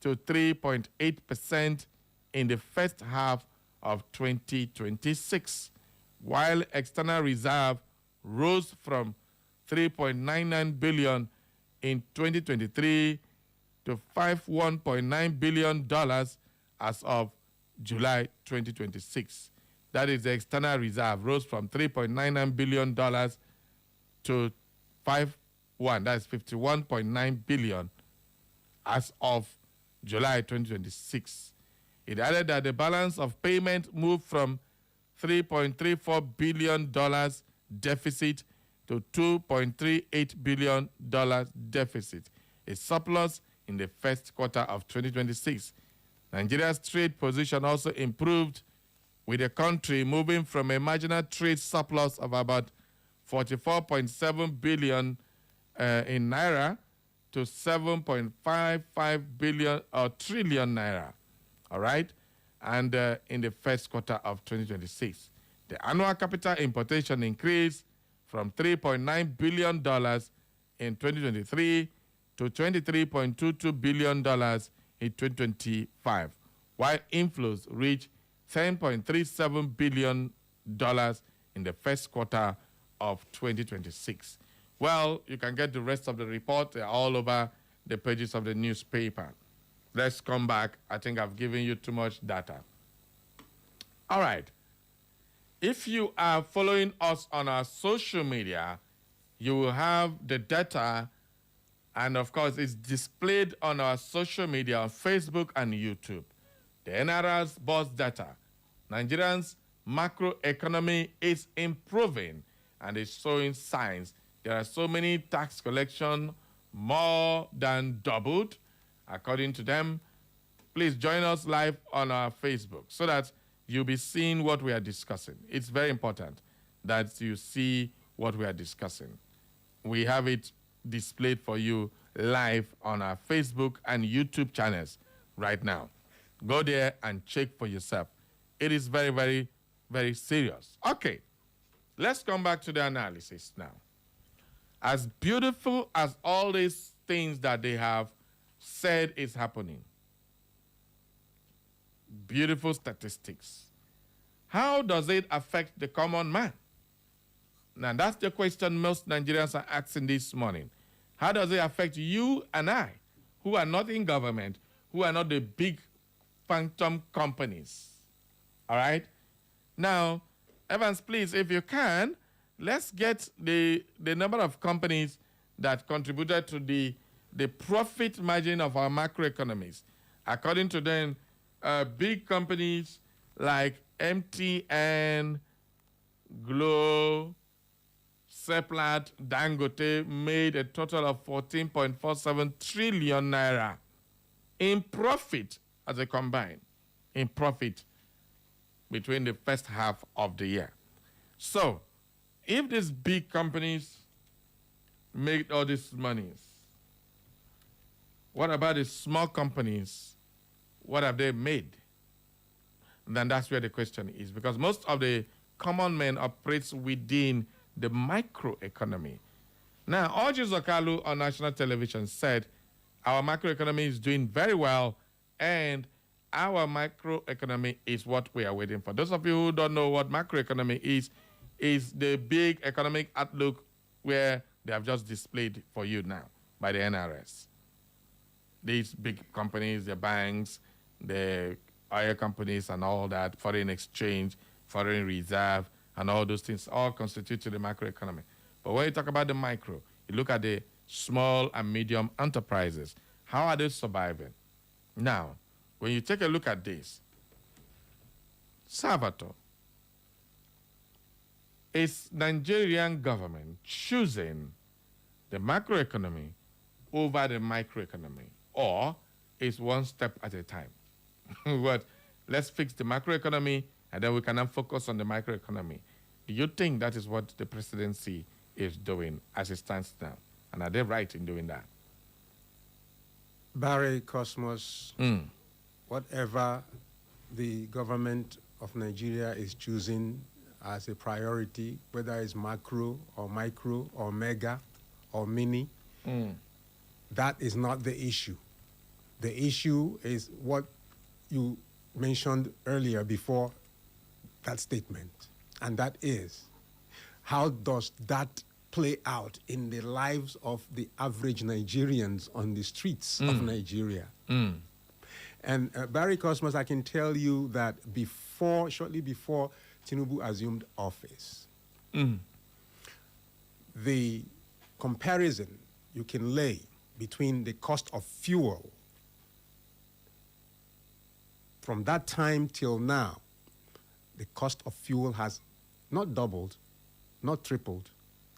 to 3.8% in the first half of 2026, while external reserve rose from $3.99 billion in 2023 to $51.9 billion as of July 2026. That is, the external reserve rose from $3.99 billion to that's $51.9 billion as of July 2026. It added that the balance of payment moved from $3.34 billion deficit to $2.38 billion deficit, a surplus in the first quarter of 2026. Nigeria's trade position also improved, with the country moving from a marginal trade surplus of about 44.7 billion in naira to 7.55 billion or trillion naira. All right? And in the first quarter of 2026, the annual capital importation increased from $3.9 billion in 2023 to $23.22 billion in 2025, while inflows reached $10.37 billion in the first quarter of 2026. Well, you can get the rest of the report. They're all over the pages of the newspaper. Let's come back. I think I've given you too much data. All right. If you are following us on our social media, you will have the data, and of course, it's displayed on our social media on Facebook and YouTube. The NRS boss data. Nigerians' macroeconomy is improving and is showing signs There are so many tax collection, more than doubled, according to them. Please join us live on our Facebook so that you'll be seeing what we are discussing. It's very important that you see what we are discussing. We have it displayed for you live on our Facebook and YouTube channels right now. Go there and check for yourself. It is very, very, very serious. Okay, let's come back to the analysis now. As beautiful as all these things that they have said is happening, beautiful statistics, how does it affect the common man? Now, that's the question most Nigerians are asking this morning. How does it affect you and I, who are not in government, who are not the big phantom companies? All right? Now, Evans, please, if you can, let's get the number of companies that contributed to the profit margin of our macroeconomies. According to them, big companies like MTN, Glo, Seplat, Dangote made a total of 14.47 trillion naira in profit as a combined, in profit between the first half of the year. So, if these big companies make all this money, what about the small companies? What have they made? And then that's where the question is, because most of the common men operates within the microeconomy. Now, Orji Zokalu on national television said our macroeconomy is doing very well, and our microeconomy is what we are waiting for. Those of you who don't know what macroeconomy is the big economic outlook where they have just displayed for you now by the NRS. These big companies, the banks, the oil companies and all that, foreign exchange, foreign reserve, and all those things all constitute to the macroeconomy. But when you talk about the micro, you look at the small and medium enterprises. How are they surviving? Now, when you take a look at this, Salvatore, is Nigerian government choosing the macroeconomy over the microeconomy, or is one step at a time? But let's fix the macroeconomy, and then we can now focus on the microeconomy. Do you think that is what the presidency is doing as it stands now? And are they right in doing that? Barry Cosmos, whatever the government of Nigeria is choosing as a priority, whether it's macro or micro or mega or mini, that is not the issue. The issue is what you mentioned earlier before that statement, and that is, how does that play out in the lives of the average Nigerians on the streets of Nigeria? And Barry Cosmos, I can tell you that shortly before Tinubu assumed office, the comparison you can lay between the cost of fuel from that time till now, the cost of fuel has not doubled, not tripled,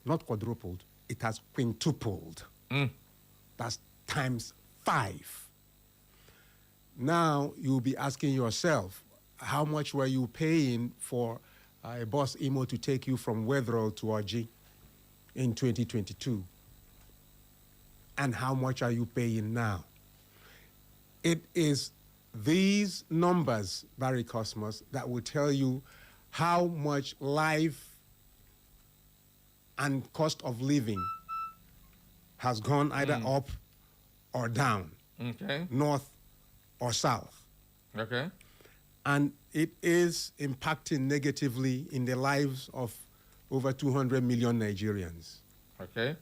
not quadrupled, it has quintupled. That's times 5. Now you'll be asking yourself, how much were you paying for a bus Imo to take you from Wetherall to Orji in 2022? And how much are you paying now? It is these numbers, Barry Cosmos, that will tell you how much life and cost of living has gone either up or down, north or south. Okay. And it is impacting negatively in the lives of over 200 million Nigerians. Okay.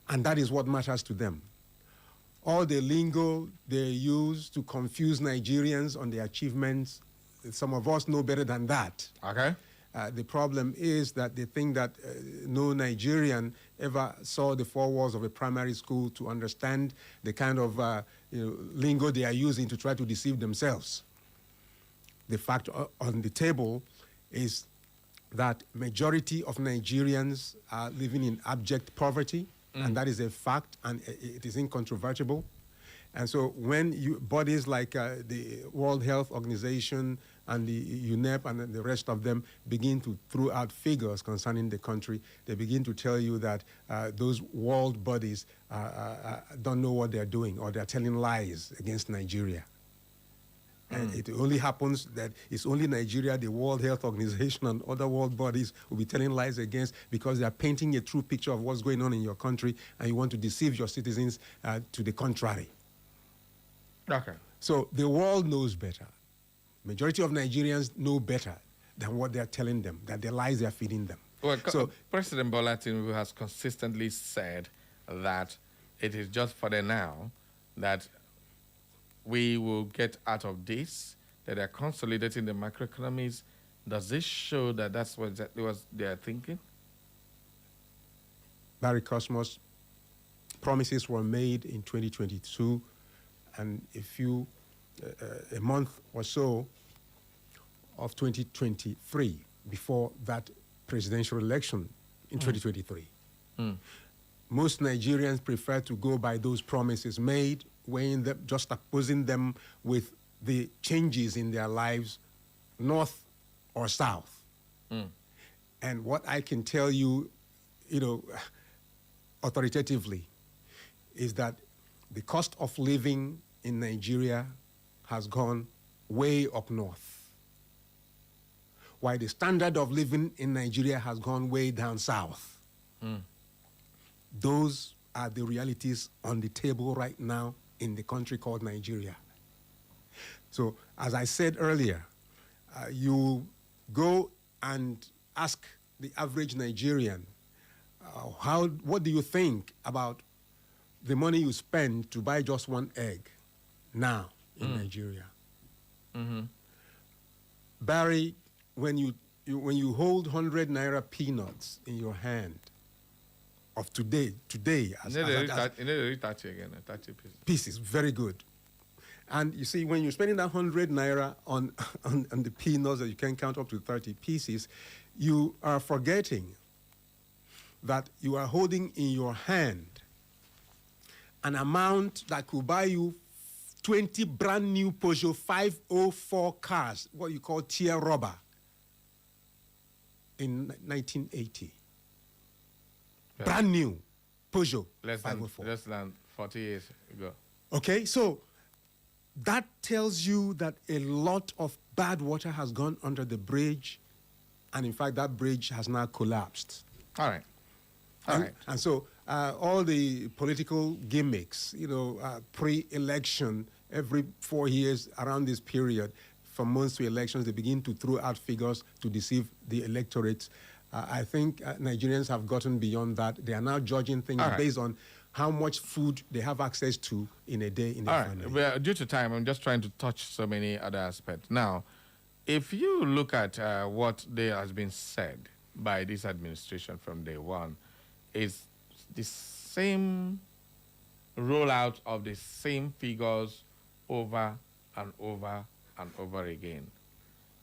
And that is what matters to them. All the lingo they use to confuse Nigerians on their achievements, some of us know better than that. Okay. The problem is that they think that no Nigerian ever saw the 4 walls of a primary school to understand the kind of lingo they are using to try to deceive themselves. The fact on the table is that majority of Nigerians are living in abject poverty, and that is a fact, and it is incontrovertible. And so when bodies like the World Health Organization and the UNEP and the rest of them begin to throw out figures concerning the country, they begin to tell you that those world bodies don't know what they're doing, or they're telling lies against Nigeria. And it only happens that it's only Nigeria, the World Health Organization, and other world bodies will be telling lies against, because they are painting a true picture of what's going on in your country, and you want to deceive your citizens to the contrary. Okay. So the world knows better. Majority of Nigerians know better than what they're telling them, that the lies they're feeding them. Well, so President Bola Tinubu has consistently said that it is just for the now, that we will get out of this, that they're consolidating the macroeconomies. Does this show that that's what exactly what they're thinking? Barry Cosmos, promises were made in 2022, and a month or so of 2023 before that presidential election in 2023. Most Nigerians prefer to go by those promises made, weighing them, just opposing them with the changes in their lives, north or south. And what I can tell you, authoritatively, is that the cost of living in Nigeria has gone way up north, while the standard of living in Nigeria has gone way down south. Those are the realities on the table right now in the country called Nigeria. So, as I said earlier, you go and ask the average Nigerian, what do you think about the money you spend to buy just one egg now in Nigeria? Barry, when you hold 100 naira peanuts in your hand of today, pieces, very good. And you see, when you're spending that 100 naira on the peanuts that you can count up to 30 pieces, you are forgetting that you are holding in your hand an amount that could buy you 20 brand new Peugeot 504 cars, what you call tier rubber, in 1980. Yeah. Brand new Peugeot 504. Less than 40 years ago. Okay, so that tells you that a lot of bad water has gone under the bridge, and in fact, that bridge has now collapsed. All right. And so all the political gimmicks, pre-election, every 4 years around this period, from months to elections, they begin to throw out figures to deceive the electorate. I think Nigerians have gotten beyond that. They are now judging things based on how much food they have access to in a day in their family. Well, due to time, I'm just trying to touch so many other aspects. Now, if you look at what there has been said by this administration from day one, is the same rollout of the same figures over and over and over again.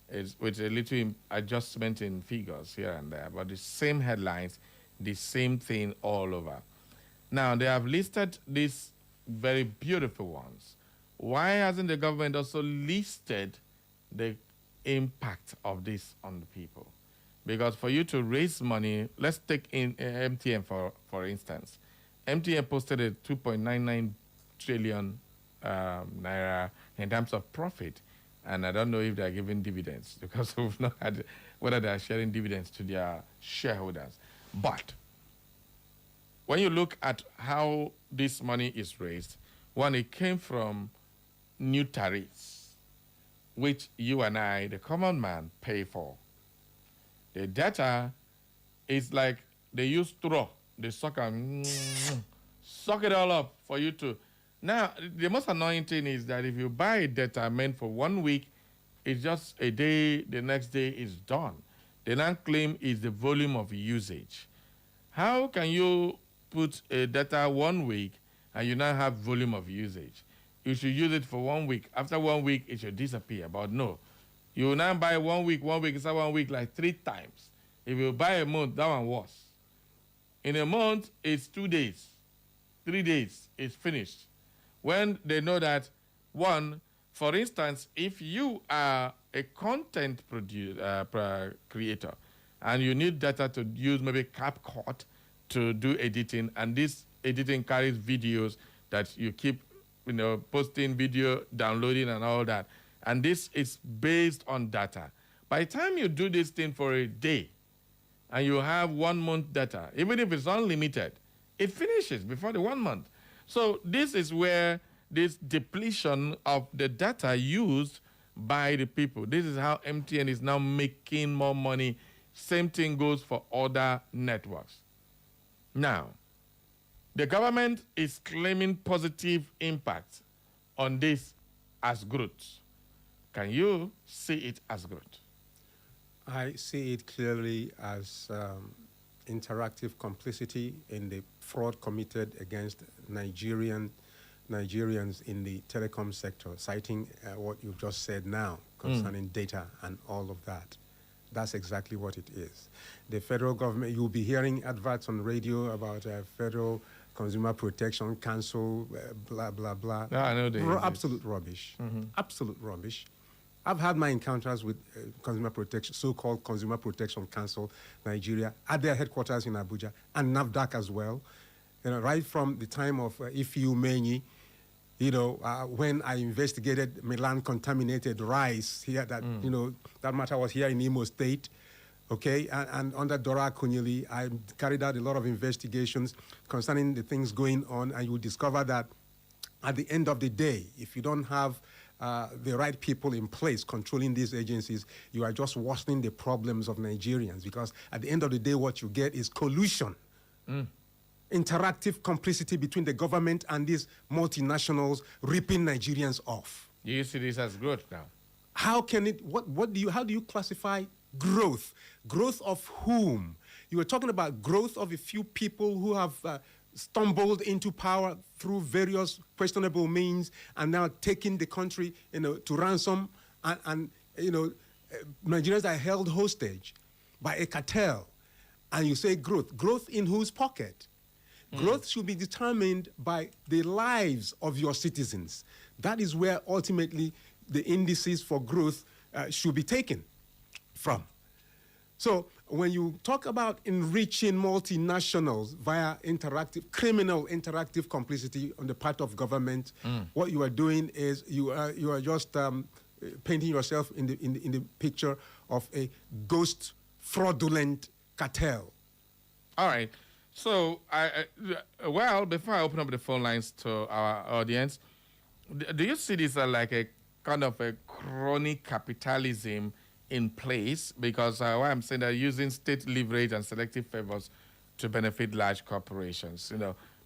It's with a little adjustment in figures here and there, but the same headlines, the same thing all over. Now, they have listed these very beautiful ones. Why hasn't the government also listed the impact of this on the people? Because for you to raise money, let's take in MTN for instance. MTN posted a 2.99 trillion naira in terms of profit, and I don't know if they're giving dividends because we've not had whether they're sharing dividends to their shareholders. But when you look at how this money is raised, one, it came from new tariffs, which you and I, the common man, pay for. The data is like they use straw. They suck it all up for you to. Now, the most annoying thing is that if you buy data meant for 1 week, it's just a day, the next day is done. They now claim it's the volume of usage. How can you put a data 1 week and you now have volume of usage? You should use it for 1 week. After 1 week, it should disappear. But no. You now buy 1 week, it's 1 week like 3 times. If you buy a month, that one worse. In a month, it's 2 days. 3 days, it's finished. When they know that, one, for instance, if you are a content creator and you need data to use maybe CapCut to do editing, and this editing carries videos that you keep, posting video, downloading and all that, and this is based on data. By the time you do this thing for a day and you have 1 month data, even if it's unlimited, it finishes before the 1 month. So this is where this depletion of the data used by the people, this is how MTN is now making more money. Same thing goes for other networks. Now, the government is claiming positive impact on this as growth. Can you see it as growth? I see it clearly as interactive complicity in the fraud committed against Nigerians in the telecom sector, citing what you've just said now concerning data and all of that. That's exactly what it is. The federal government, you'll be hearing adverts on radio about Federal Consumer Protection Council, blah, blah, blah. No, I know absolute rubbish. Absolute rubbish. I've had my encounters with Consumer Protection, so-called Consumer Protection Council, Nigeria, at their headquarters in Abuja, and NAFDAC as well. Right from the time of Ifiu Menyi, when I investigated Milan contaminated rice here, that that matter was here in Imo State, okay, and under Dora Akunyili, I carried out a lot of investigations concerning the things going on, and you will discover that at the end of the day, if you don't have the right people in place controlling these agencies, you are just worsening the problems of Nigerians, because at the end of the day, what you get is collusion. Interactive complicity between the government and these multinationals ripping Nigerians off. Do you see this as growth now? How can it, how do you classify growth? Growth of whom? You were talking about growth of a few people who have stumbled into power through various questionable means and now taking the country, to ransom, and Nigerians are held hostage by a cartel. And you say growth. Growth in whose pocket? Growth should be determined by the lives of your citizens. That is where ultimately the indices for growth should be taken from. So when you talk about enriching multinationals via criminal interactive complicity on the part of government, what you are doing is you are just painting yourself in the picture of a ghost fraudulent cartel. All right. So, before I open up the phone lines to our audience, do you see this as like a kind of a chronic capitalism in place? Because what I'm saying, they're using state leverage and selective favors to benefit large corporations.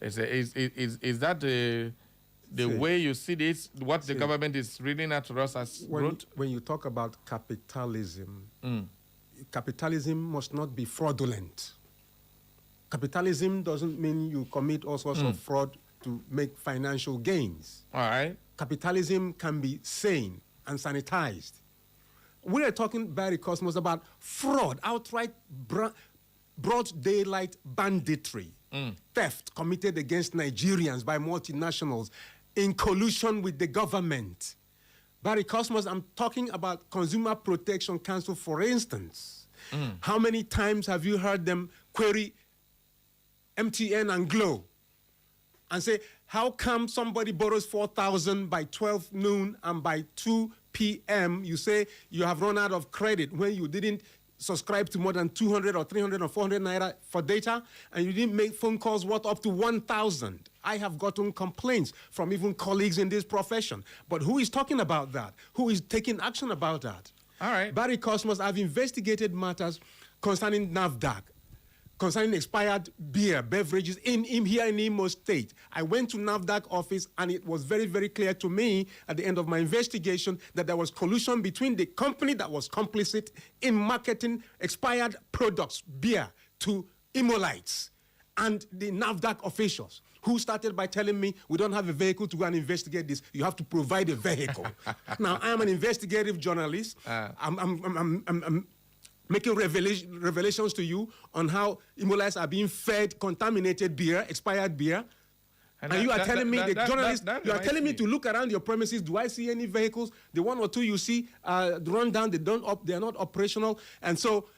Is that the way you see this? What the government is reading out to us as growth? When you talk about capitalism, capitalism must not be fraudulent. Capitalism doesn't mean you commit all sorts of fraud to make financial gains. All right. Capitalism can be sane and sanitized. We are talking, Barry Cosmos, about fraud, outright broad daylight banditry, theft committed against Nigerians by multinationals in collusion with the government. Barry Cosmos, I'm talking about Consumer Protection Council, for instance. How many times have you heard them query MTN and Glo and say, how come somebody borrows 4,000 by 12 noon and by 2 p.m. you say you have run out of credit when you didn't subscribe to more than 200 or 300 or 400 naira for data, and you didn't make phone calls worth up to 1,000. I have gotten complaints from even colleagues in this profession. But who is talking about that? Who is taking action about that? All right. Barry Cosmos, I've investigated matters concerning NAFDAC, concerning expired beverages here in Imo State. I went to NAFDAC office, and it was very, very clear to me at the end of my investigation that there was collusion between the company that was complicit in marketing expired products, beer, to Imolites, and the NAFDAC officials, who started by telling me, we don't have a vehicle to go and investigate this. You have to provide a vehicle. Now, I am an investigative journalist. making revelations to you on how Imolais are being fed contaminated beer, expired beer. And you are telling me, the journalist, you are telling me to look around your premises. Do I see any vehicles? The one or two you see run down, they are not operational. And so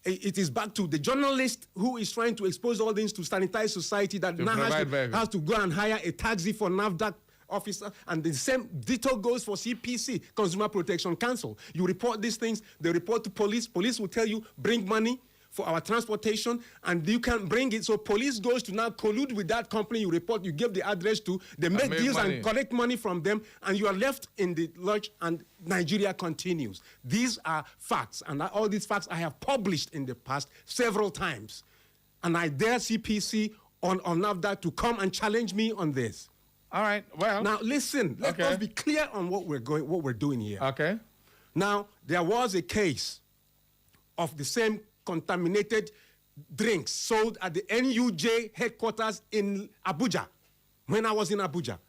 it is back to the journalist who is trying to expose all things to sanitize society that now has to go and hire a taxi for NAFDAC officer, and the same ditto goes for CPC, Consumer Protection Council. You report these things, they report to police. Police will tell you, bring money for our transportation, and you can bring it. So police goes to now collude with that company you report, you give the address to, they make deals money and collect money from them, and you are left in the lurch, and Nigeria continues. These are facts, and all these facts I have published in the past several times. And I dare CPC on NAFDAC to come and challenge me on this. All right, well. Now listen, let us be clear on what we're doing here. Okay. Now, there was a case of the same contaminated drinks sold at the NUJ headquarters in Abuja, when I was in Abuja.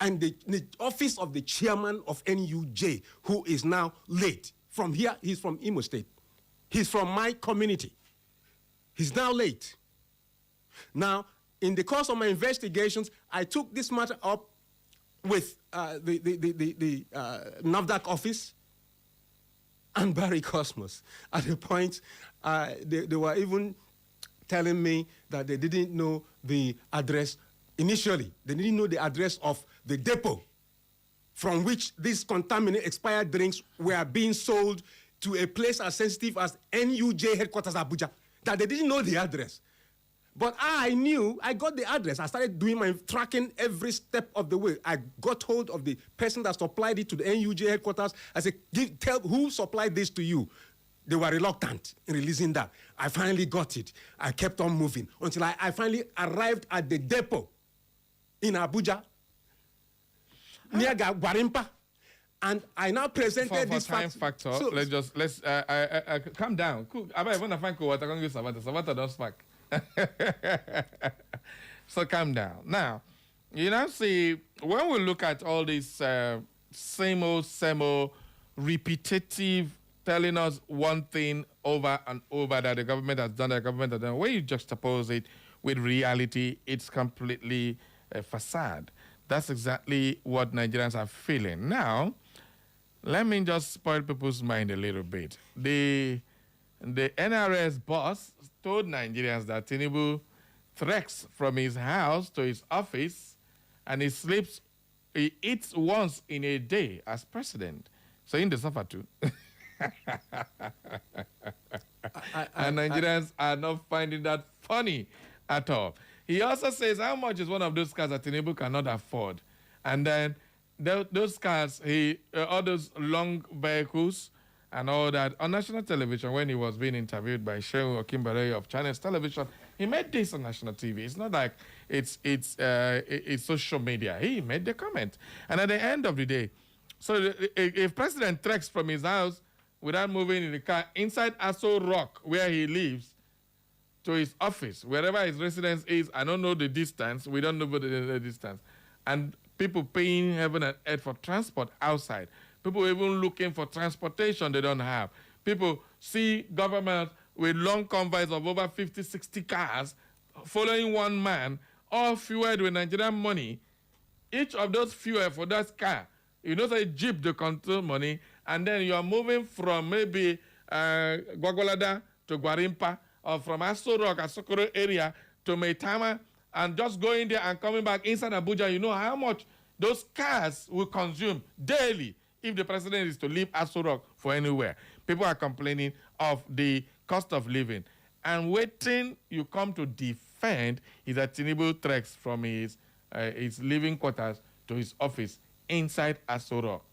And the office of the chairman of NUJ, who is now late, from here, he's from Imo State. He's from my community. He's now late. Now, in the course of my investigations, I took this matter up with the NAFDAC office and Barry Cosmos. At the point, they were even telling me that they didn't know the address initially. They didn't know the address of the depot from which these contaminated expired drinks were being sold to a place as sensitive as NUJ headquarters Abuja, that they didn't know the address. But I knew, I got the address. I started doing my tracking every step of the way. I got hold of the person that supplied it to the NUJ headquarters. I said, tell who supplied this to you. They were reluctant in releasing that. I finally got it. I kept on moving until I finally arrived at the depot in Abuja, near Gwarimpa. And I now presented this factor. So, let's calm down. Cool. I want to find what I can use Savannah don't spark. So calm down. Now, you know, see, when we look at all these same old, repetitive, telling us one thing over and over that the government has done, when you juxtapose it with reality, it's completely a facade. That's exactly what Nigerians are feeling. Now, let me just spoil people's mind a little bit. The NRS boss told Nigerians that Tinubu treks from his house to his office and he eats once in a day as president. So in the suffer too. And Nigerians are not finding that funny at all. He also says how much is one of those cars that Tinubu cannot afford. And then those cars, all those long vehicles, and all that. On national television, when he was being interviewed by Shehu Okimbere of Channels Television, he made this on national TV. It's not like it's social media. He made the comment. And at the end of the day, so if President treks from his house without moving in the car inside Aso Rock, where he lives, to his office, wherever his residence is, I don't know the distance. We don't know the distance. And people paying heaven and earth for transport outside. People even looking for transportation they don't have. People see government with long convoys of over 50, 60 cars following one man, all fueled with Nigerian money. Each of those fuel for that car, you know, say jeep the control money, and then you are moving from maybe Gwagwalada to Gwarimpa, or from Aso Rock, Asokoro area to Maitama, and just going there and coming back inside Abuja. You know how much those cars will consume daily if the president is to leave Aso Rock for anywhere. People are complaining of the cost of living. And waiting you come to defend is that Tinubu treks from his living quarters to his office inside Aso Rock.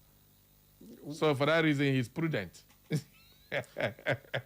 So for that reason, he's prudent.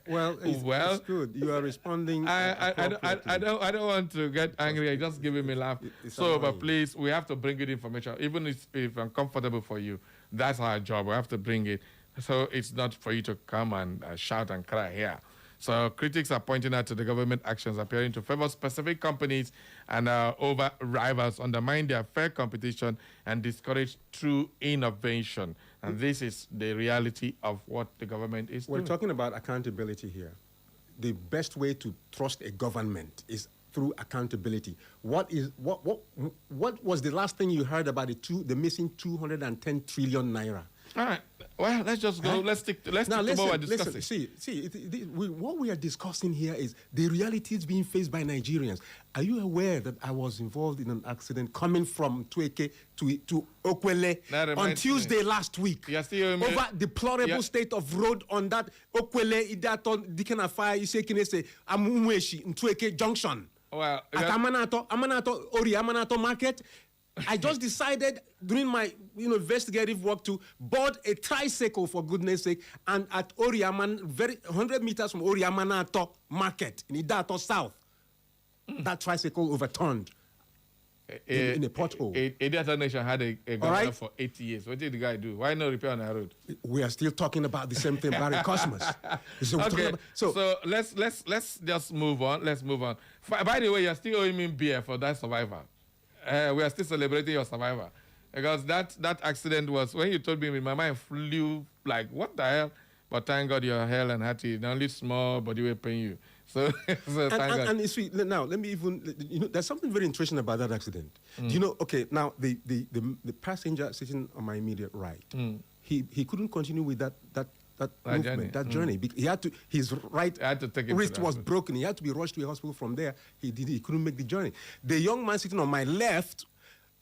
Well, it's good. You are responding. I don't want to get angry. I just giving me laugh. But please, we have to bring it information, even if uncomfortable for you. That's our job. We have to bring it. So it's not for you to come and shout and cry here. So critics are pointing out to the government actions appearing to favor specific companies and over rivals, undermine their fair competition and discourage true innovation. And And this is the reality of what the government is We're doing. talking about accountability here. The best way to trust a government is through accountability. What was the last thing you heard about the missing 210 trillion naira? All right. Well, let's just go. Let's stick to what we're discussing. What we are discussing here is the realities being faced by Nigerians. Are you aware that I was involved in an accident coming from Tueke to Okwele on Tuesday last week? Over deplorable state of road on that Okwele Idaton Dikenafai Isekinese Amumweshi in Tueke Junction. Well, at Amanato Market. I just decided during my investigative work to board a tricycle, for goodness sake, and at Oriaman, 100 meters from Oriamanato Market in Idato South, that tricycle overturned in a pothole. Idato Nation had a governor for 8 years. What did the guy do? Why not repair on our road? We are still talking about the same thing, Barry Cosmos. So let's just move on. Let's move on. By the way, you're still owing me beer for that survivor. We are still celebrating your survivor. Because that accident was, when you told me, my mind flew like, what the hell? But thank God you're hell and hearty. The only small body will pain you. So thank God. And sweet. Now, let me even, there's something very interesting about that accident. Do you know, okay, now the passenger sitting on my immediate right, he couldn't continue with that movement, that journey. He had to, his right wrist was broken. He had to be rushed to a hospital from there. He couldn't make the journey. The young man sitting on my left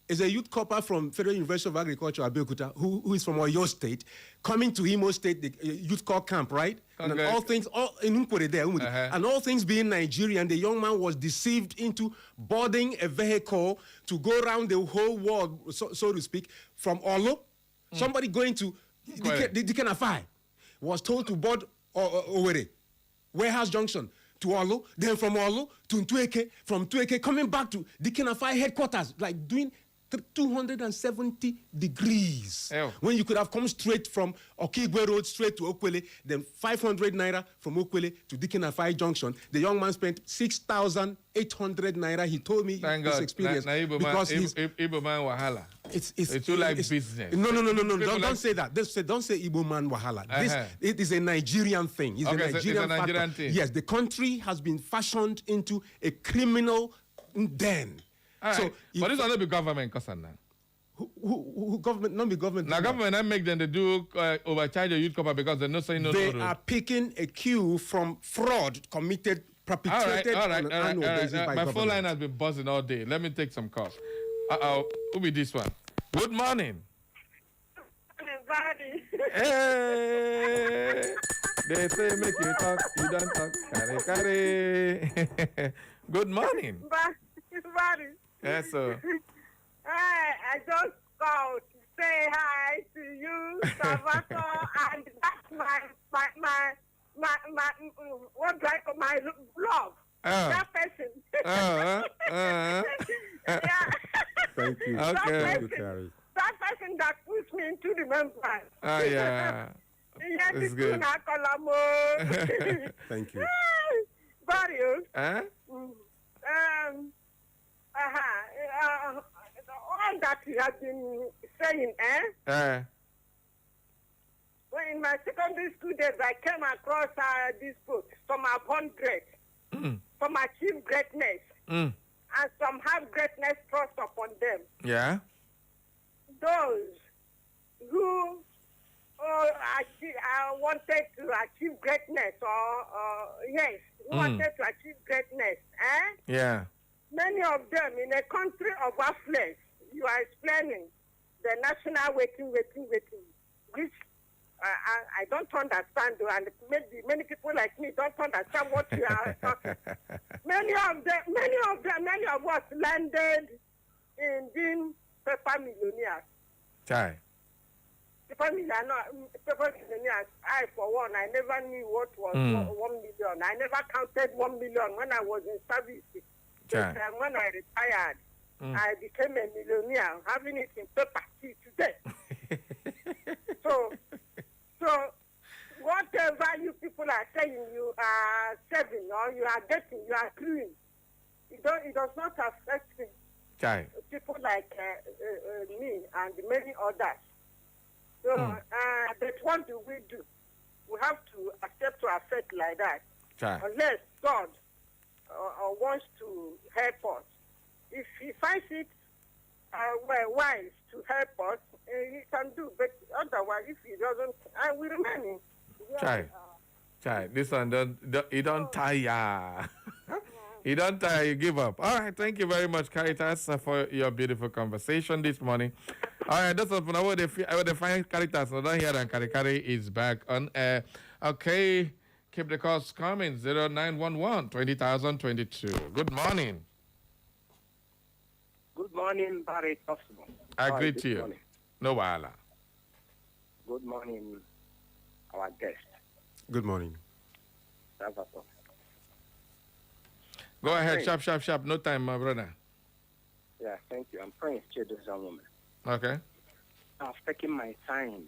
is a youth corper from Federal University of Agriculture, Abeokuta, who is from Oyo State, coming to Imo State, the youth corps camp, right? Okay. And all things being Nigerian, the young man was deceived into boarding a vehicle to go around the whole world, so to speak, from Olo. Somebody going to Dikenafai was told to board Owerri, Warehouse Junction, to Olo, then from Olo to Ntueke, from Ntueke coming back to Dikenafai headquarters, like doing 270 degrees. Ew. When you could have come straight from Okigwe Road straight to Okwele, then 500 naira from Okwele to Dikenafai Junction. The young man spent 6,800 naira. He told me his experience. Because Igbo man wahala. It's too like business. No. Don't say that. Don't say Igbo man wahala. It is a Nigerian thing. It's a Nigerian thing. Yes, the country has been fashioned into a criminal den. Right. So, but this will not be government, Kosan. Who government? Not be government. Now government, I make them they do overcharge the youth corps because they're not saying no. They are picking a cue from fraud perpetrated on an annual basis by my government. phone line has been buzzing all day. Let me take some calls. Who be this one? Good morning. Hey, they say make you talk, you don't talk. Carry. Good morning. Yes, sir. I just called to say hi to you, Salvatore, and that's my what do I call my love. That person. Yeah. Thank you. Okay. That person that puts me into the members. Oh, yeah. It's good. Thank you. Barrios. All that you have been saying, When in my secondary school days, I came across this book, some are born great, some achieve greatness, and some have greatness thrust upon them. Yeah. Those who wanted to achieve greatness, who wanted to achieve greatness, Yeah. Many of them in a country of affluence, you are explaining the national waiting, which I don't understand, and maybe many people like me don't understand what you are talking. Many of us landed in being paper millionaires. Chai. Paper millionaires. I, for one, I never knew what was 1 million. I never counted 1 million when I was in service. Chai. And when I retired, I became a millionaire, having it in paper till today. So whatever you people are saying, you are saving or you are getting, you are accruing, it does not affect me. Chai. People like me and many others So, but what do? We have to accept to affect like that. Chai. Unless God wants to help us. If he finds it wise to help us, he can do. But otherwise, if he doesn't, I will remain. Chai, this one don't tire. You don't tire, you give up. All right, thank you very much, Caritas, for your beautiful conversation this morning. All right, that's all for now. I would find Caritas. So down here, and Karikari is back on air. Okay, keep the calls coming. 0911 20,022. Good morning. Good morning, Barry Thompson. I greet you. Morning. No wala. Good morning, our guest. Good morning. Go ahead, sharp. No time, my brother. Yeah, thank you. I'm Prince Chedoza woman. Okay. I've taken my time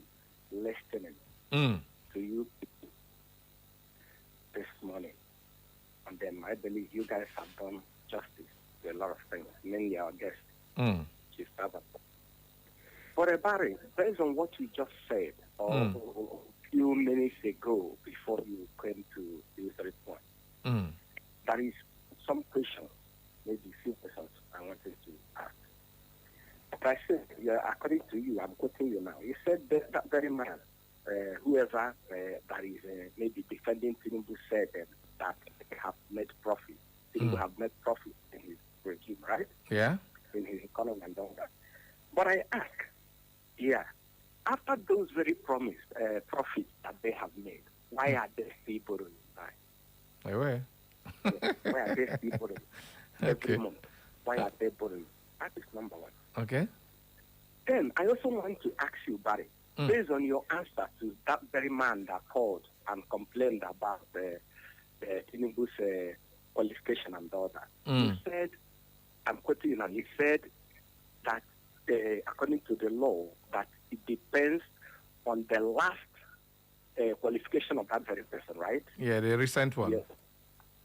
listening to you this morning. And then I believe you guys have done justice to a lot of things, mainly our guest, Chief Baba. But Barry, based on what you just said, a few minutes ago before you came to this point, there is some questions, maybe a few questions I wanted to ask. But I said, according to you, I'm quoting you now, you said that very man, whoever that is maybe defending Tinubu said that they have made profit. Tinubu have made profit in his regime, right? Yeah. In his economy and all that. But I ask, after those very promised profits that they have made, why are they still borrowing? Why are they still borrowing? Every month. Why are they borrowing? That is number one. Okay. Then I also want to ask you, Barry, based on your answer to that very man that called and complained about Tinubu's qualification and all that. You said, I'm quoting you now, he said that according to the law, that it depends on the last qualification of that very person, right? Yeah, the recent one.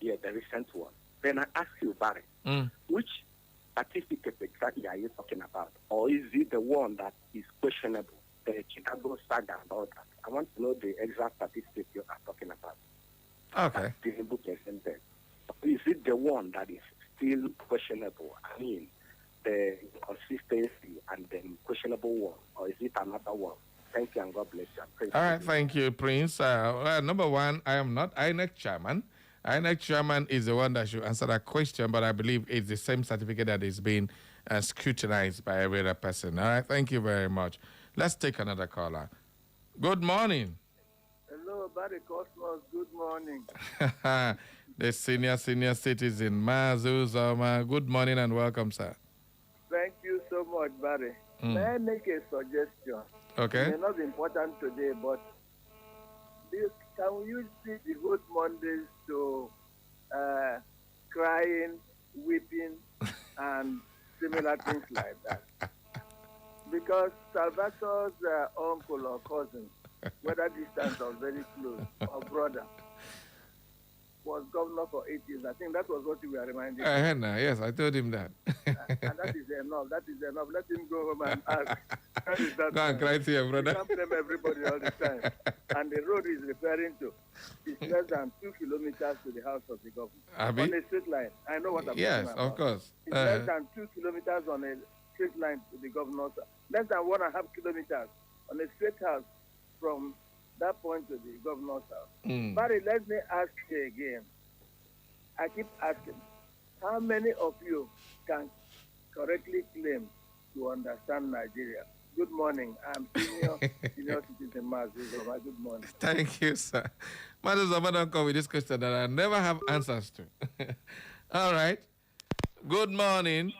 Yeah, the recent one. Then I ask you, Barry, which certificate exactly are you talking about? Or is it the one that is questionable, the Chicago saga and all that? I want to know the exact certificate you are talking about. Okay. Is it the one that is still questionable? I mean, the consistency and the questionable one, or is it another one? Thank you and God bless you. All right, thank you, Prince. Number one, I am not INEC chairman. INEC chairman is the one that should answer that question, but I believe it's the same certificate that is being scrutinized by every other person. All right, thank you very much. Let's take another caller. Good morning. Hello, Barry Cosmos. Good morning. The senior citizen, Mazuzoma. Good morning and welcome, sir. Thank you so much, Barry. May I make a suggestion? Okay. It may not be important today, but can we use the Good Mondays to crying, weeping, and similar things like that? Because Salvatore's uncle or cousin, whether distant or very close, or brother, was governor for 8 years. I think that was what you were reminding me. Yes, I told him that. And that is enough. That is enough. Let him go home and ask. Go and cry to your brother. You can't blame everybody all the time. And the road he's referring to is less than 2 kilometers to the house of the governor. Abi? On a straight line. I know what I'm talking about. Yes, of course. It's less than 2 kilometers on a straight line to the governor's house. Less than 1.5 kilometers on a straight house from that point to the governor's house. Barry, let me ask you again. I keep asking, how many of you can correctly claim to understand Nigeria? Good morning. I'm senior citizen Mazuzoma. Good morning. Thank you, sir. Mazuzoma don't come with this question that I never have answers to. All right. Good morning.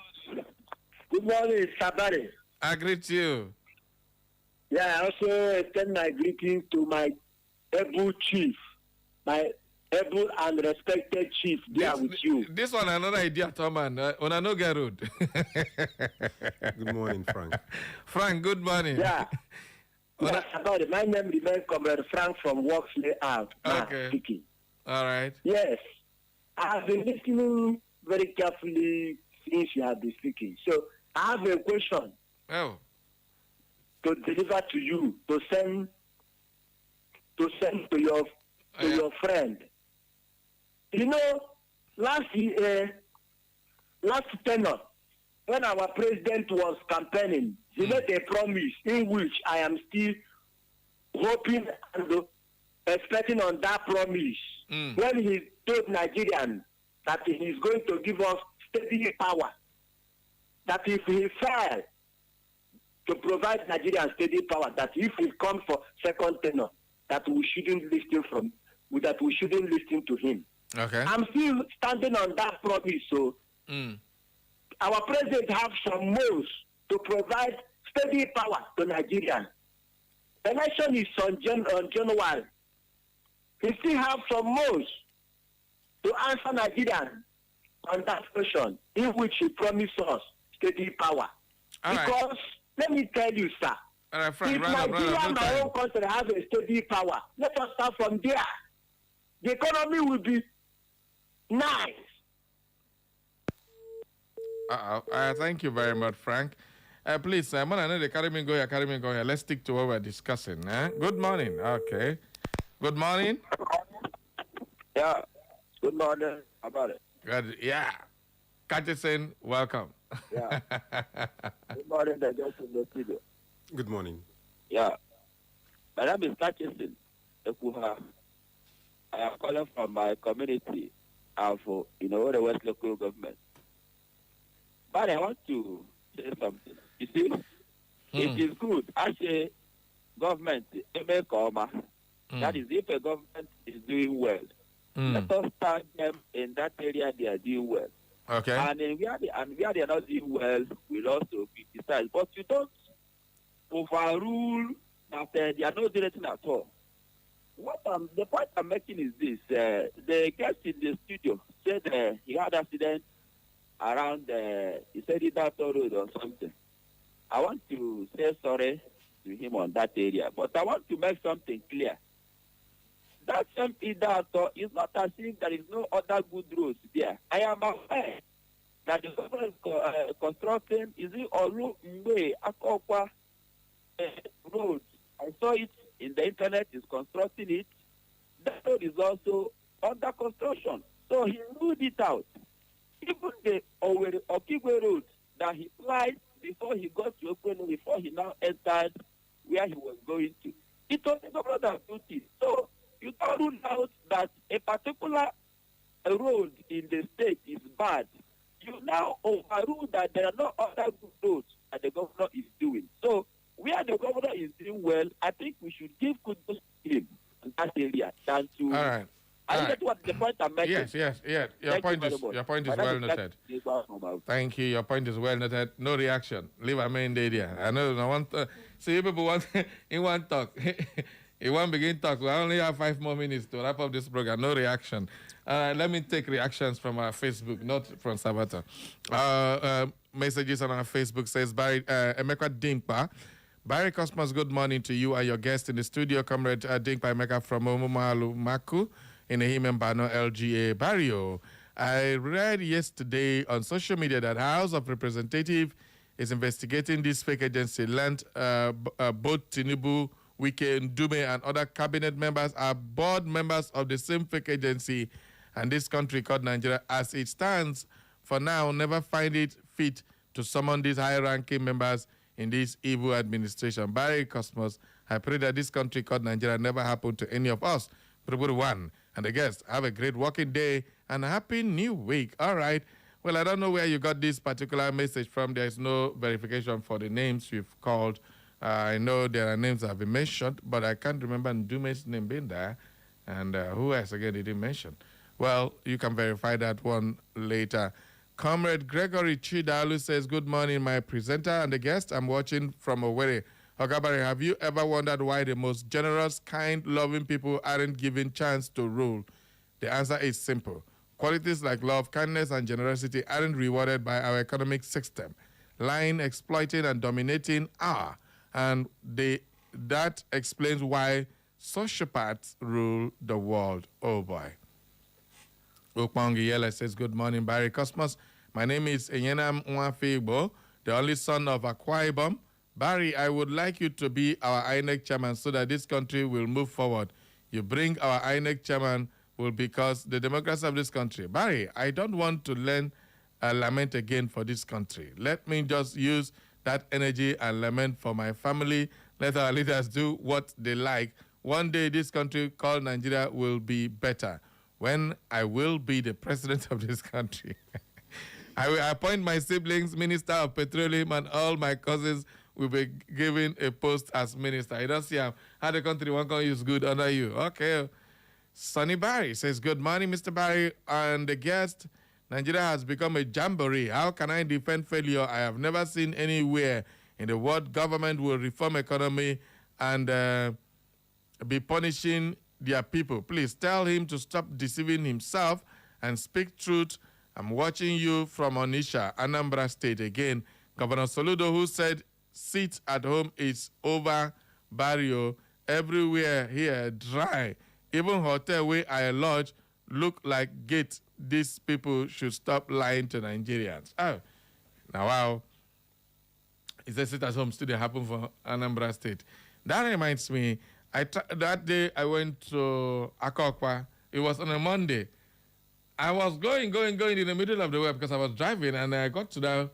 Good morning, Sabari. I greet you. Yeah, I also extend my greeting to my able chief, my able and respected chief there with you. This one another idea, Tom, man. On a no get road. Good morning, Frank. Frank, good morning. Yeah. About it. My name remains Comrade Frank from Worksley Out. Okay. Speaking. All right. Yes. I have been listening very carefully since you have been speaking. So I have a question. Oh. to deliver to you, to send to your friend. You know, last tenure, when our president was campaigning, he made a promise in which I am still hoping and expecting on that promise. When he told Nigerians that he is going to give us steady power, that if he fails to provide Nigerians steady power, that if he comes for second tenure, that we shouldn't listen to him. Okay. I'm still standing on that promise. So our president have some moves to provide steady power to Nigerians. The election is on January. He still have some moves to answer Nigerians on that question, in which he promised us steady power. All because right. let me tell you, sir, Frank, if Nigeria, my own country, has a steady power, let us start from there. The economy will be nice. Thank you very much, Frank. Please, I know the carry me go here. Let's stick to what we're discussing. Good morning. Okay. Good morning. Yeah. Good morning. How about it? Good. Yeah. Katchison, welcome. Yeah. Good morning, the guest in the studio. Good morning. Yeah. My name is Katchison Ekuha. I am calling from my community of, the West Local Government. But I want to say something. You see, it is good as a government, that is, if a government is doing well, let us thank them in that area they are doing well. Okay. And where they are not doing well, we'll also criticize. But you don't overrule that they are not doing anything at all. The point I'm making is this. The guest in the studio said he had an accident around, he said Idato Road or something. I want to say sorry to him on that area, but I want to make something clear. That same Idato is not as if there is no other good roads there. I am aware that the government is constructing, is it Olu Mwe Akokwa road? I saw it in the internet, is constructing it. That road is also under construction. So he ruled it out. Even the Okigwe road that he applied before he got to Okwene, before he now entered where he was going to, it was the government that built it. So you don't rule out that a particular road in the state is bad. You now overrule that there are no other good roads that the governor is doing. So where the governor is doing well, I think we should give kudos to him in that area than to. All right. I think what the point I'm making. Yes. Your point is well noted. Thank you. Your point is well noted. No reaction. Leave a main area. I know. I want. See, people want in one talk. In one begin talk. We only have 5 more minutes to wrap up this program. No reaction. Let me take reactions from our Facebook, not from Sabata. Messages on our Facebook says by Emeka Dimpa. Barry Cosmos, good morning to you and your guest in the studio, Comrade Dimpa Emeka from Omumalu Maku in the Himembano LGA barrio. I read yesterday on social media that House of Representatives is investigating this fake agency. Both Tinubu, Wike, Ndume, and other cabinet members are board members of the same fake agency, and this country called Nigeria, as it stands for now, never find it fit to summon these high-ranking members in this evil administration. Barry Cosmos, I pray that this country called Nigeria never happen to any of us. One and the guests, have a great working day and a happy new week. All right. Well, I don't know where you got this particular message from. There is no verification for the names you've called. I know there are names that have been mentioned, but I can't remember Ndume's name being there. And who else again did he mention? Well, you can verify that one later. Comrade Gregory Chidalu says, good morning, my presenter and the guest. I'm watching from Owerri. Ogabari, have you ever wondered why the most generous, kind, loving people aren't given chance to rule? The answer is simple. Qualities like love, kindness, and generosity aren't rewarded by our economic system. Lying, exploiting, and dominating are. And that explains why sociopaths rule the world. Oh, boy. Ukwangi Yele says, good morning, Barry Cosmos. My name is Enyenam Nwafigbo, the only son of Akwa Ibom, Barry, I would like you to be our INEC chairman so that this country will move forward. You bring our INEC chairman will because the democracy of this country. Barry, I don't want to lament again for this country. Let me just use that energy and lament for my family. Let our leaders do what they like. One day this country called Nigeria will be better when I will be the president of this country. I will appoint my siblings minister of petroleum and all my cousins will be given a post as minister. You don't see how the country won't use good under you. Okay. Sonny Barry says, good morning, Mr. Barry and the guest. Nigeria has become a jamboree. How can I defend failure? I have never seen anywhere in the world government will reform economy and be punishing their people. Please tell him to stop deceiving himself and speak truth. I'm watching you from Onisha, Anambra State. Again, Governor Soludo, who said sit at home is over barrio. Everywhere here dry. Even hotel where I lodge look like gate. These people should stop lying to Nigerians. Oh, now wow. Is a sit at home still happen for Anambra State? That reminds me, that day I went to Akokwa. It was on a Monday. I was going in the middle of the way because I was driving and I got to the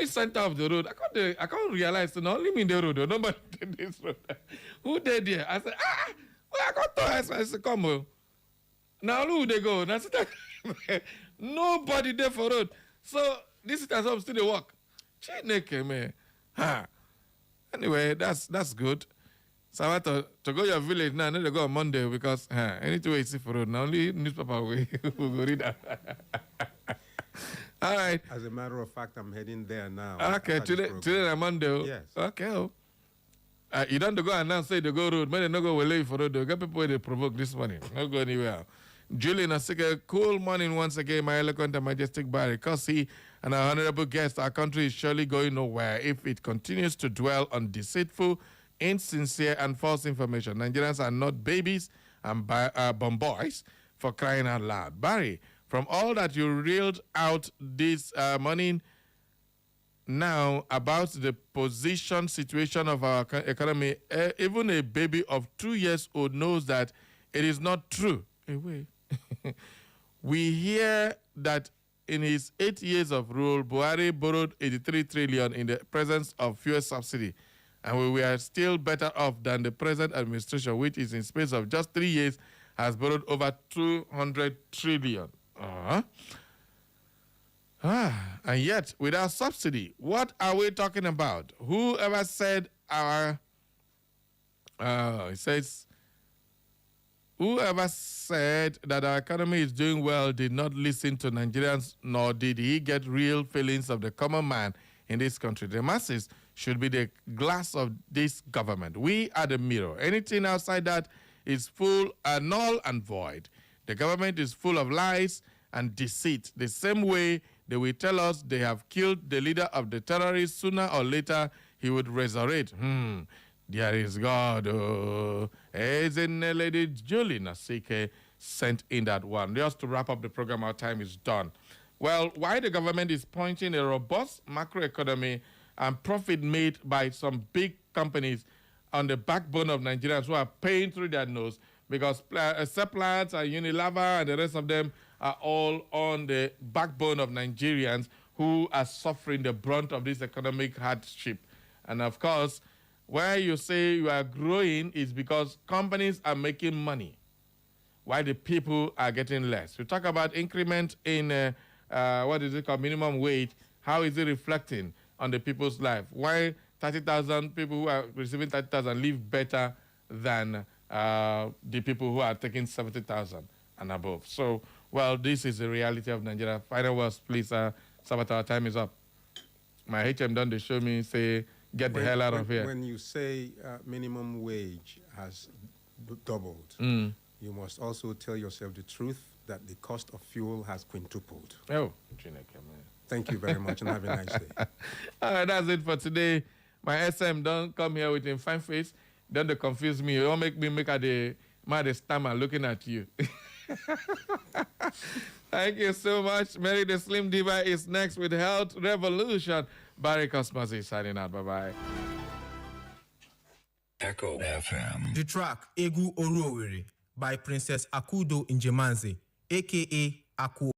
center of the road. I can't realize, no, only me in the road. Nobody did this road. Who did there? I said, well, I got to I said, come on. Now who they go? And I said, nobody there for road. So this is how still they walk. Chineke, man. Anyway, that's good. So I want to go to your village now. I need to go on Monday because anything we see for road. Now only newspaper we will go read that. All right. As a matter of fact, I'm heading there now. Okay, today on Monday. Yes. Okay. You don't go and now say they go road. Maybe they no go away for road. They get people they provoke this morning. No go anywhere. Julian Asika, cool morning once again, my eloquent and majestic Barry. Kasi and our honorable guest, our country is surely going nowhere if it continues to dwell on deceitful, insincere, and false information. Nigerians are not babies and bomb boys for crying out loud. Barry, from all that you reeled out this morning now about the position situation of our economy, even a baby of 2 years old knows that it is not true. We hear that in his 8 years of rule, Buhari borrowed 83 trillion in the presence of fuel subsidy, and we were still better off than the present administration, which is in space of just 3 years has borrowed over 200 trillion. And yet, without subsidy, what are we talking about? Whoever said whoever said that our economy is doing well did not listen to Nigerians, nor did he get real feelings of the common man in this country. The masses should be the glass of this government. We are the mirror. Anything outside that is full, null and void. The government is full of lies and deceit. The same way they will tell us they have killed the leader of the terrorists, sooner or later he would resurrect. There is God. As in Lady Julie Nasike sent in that one. Just to wrap up the program, our time is done. Well, why the government is pointing a robust macroeconomy and profit made by some big companies on the backbone of Nigerians who are paying through their nose because Seplat and Unilever and the rest of them are all on the backbone of Nigerians who are suffering the brunt of this economic hardship. And of course, where you say you are growing is because companies are making money while the people are getting less. We talk about increment in, what is it called, minimum wage. How is it reflecting on the people's life? Why 30,000 people who are receiving 30,000 live better than the people who are taking 70,000 and above? So, well, this is the reality of Nigeria. Final words, please, Sabata, our time is up. My HM done the show me, say, get the hell out of here. When you say minimum wage has doubled, you must also tell yourself the truth that the cost of fuel has quintupled. Oh, Chineke, man. Thank you very much and have a nice day. All right, that's it for today. My SM don't come here with a fine face. Don't confuse me. Don't make me make the stammer looking at you. Thank you so much. Mary the Slim Diva is next with Health Revolution. Barry Cosmos is signing out. Bye-bye. Echo FM. The track Egu Oruowere by Princess Akudo Njemanze, aka Aku.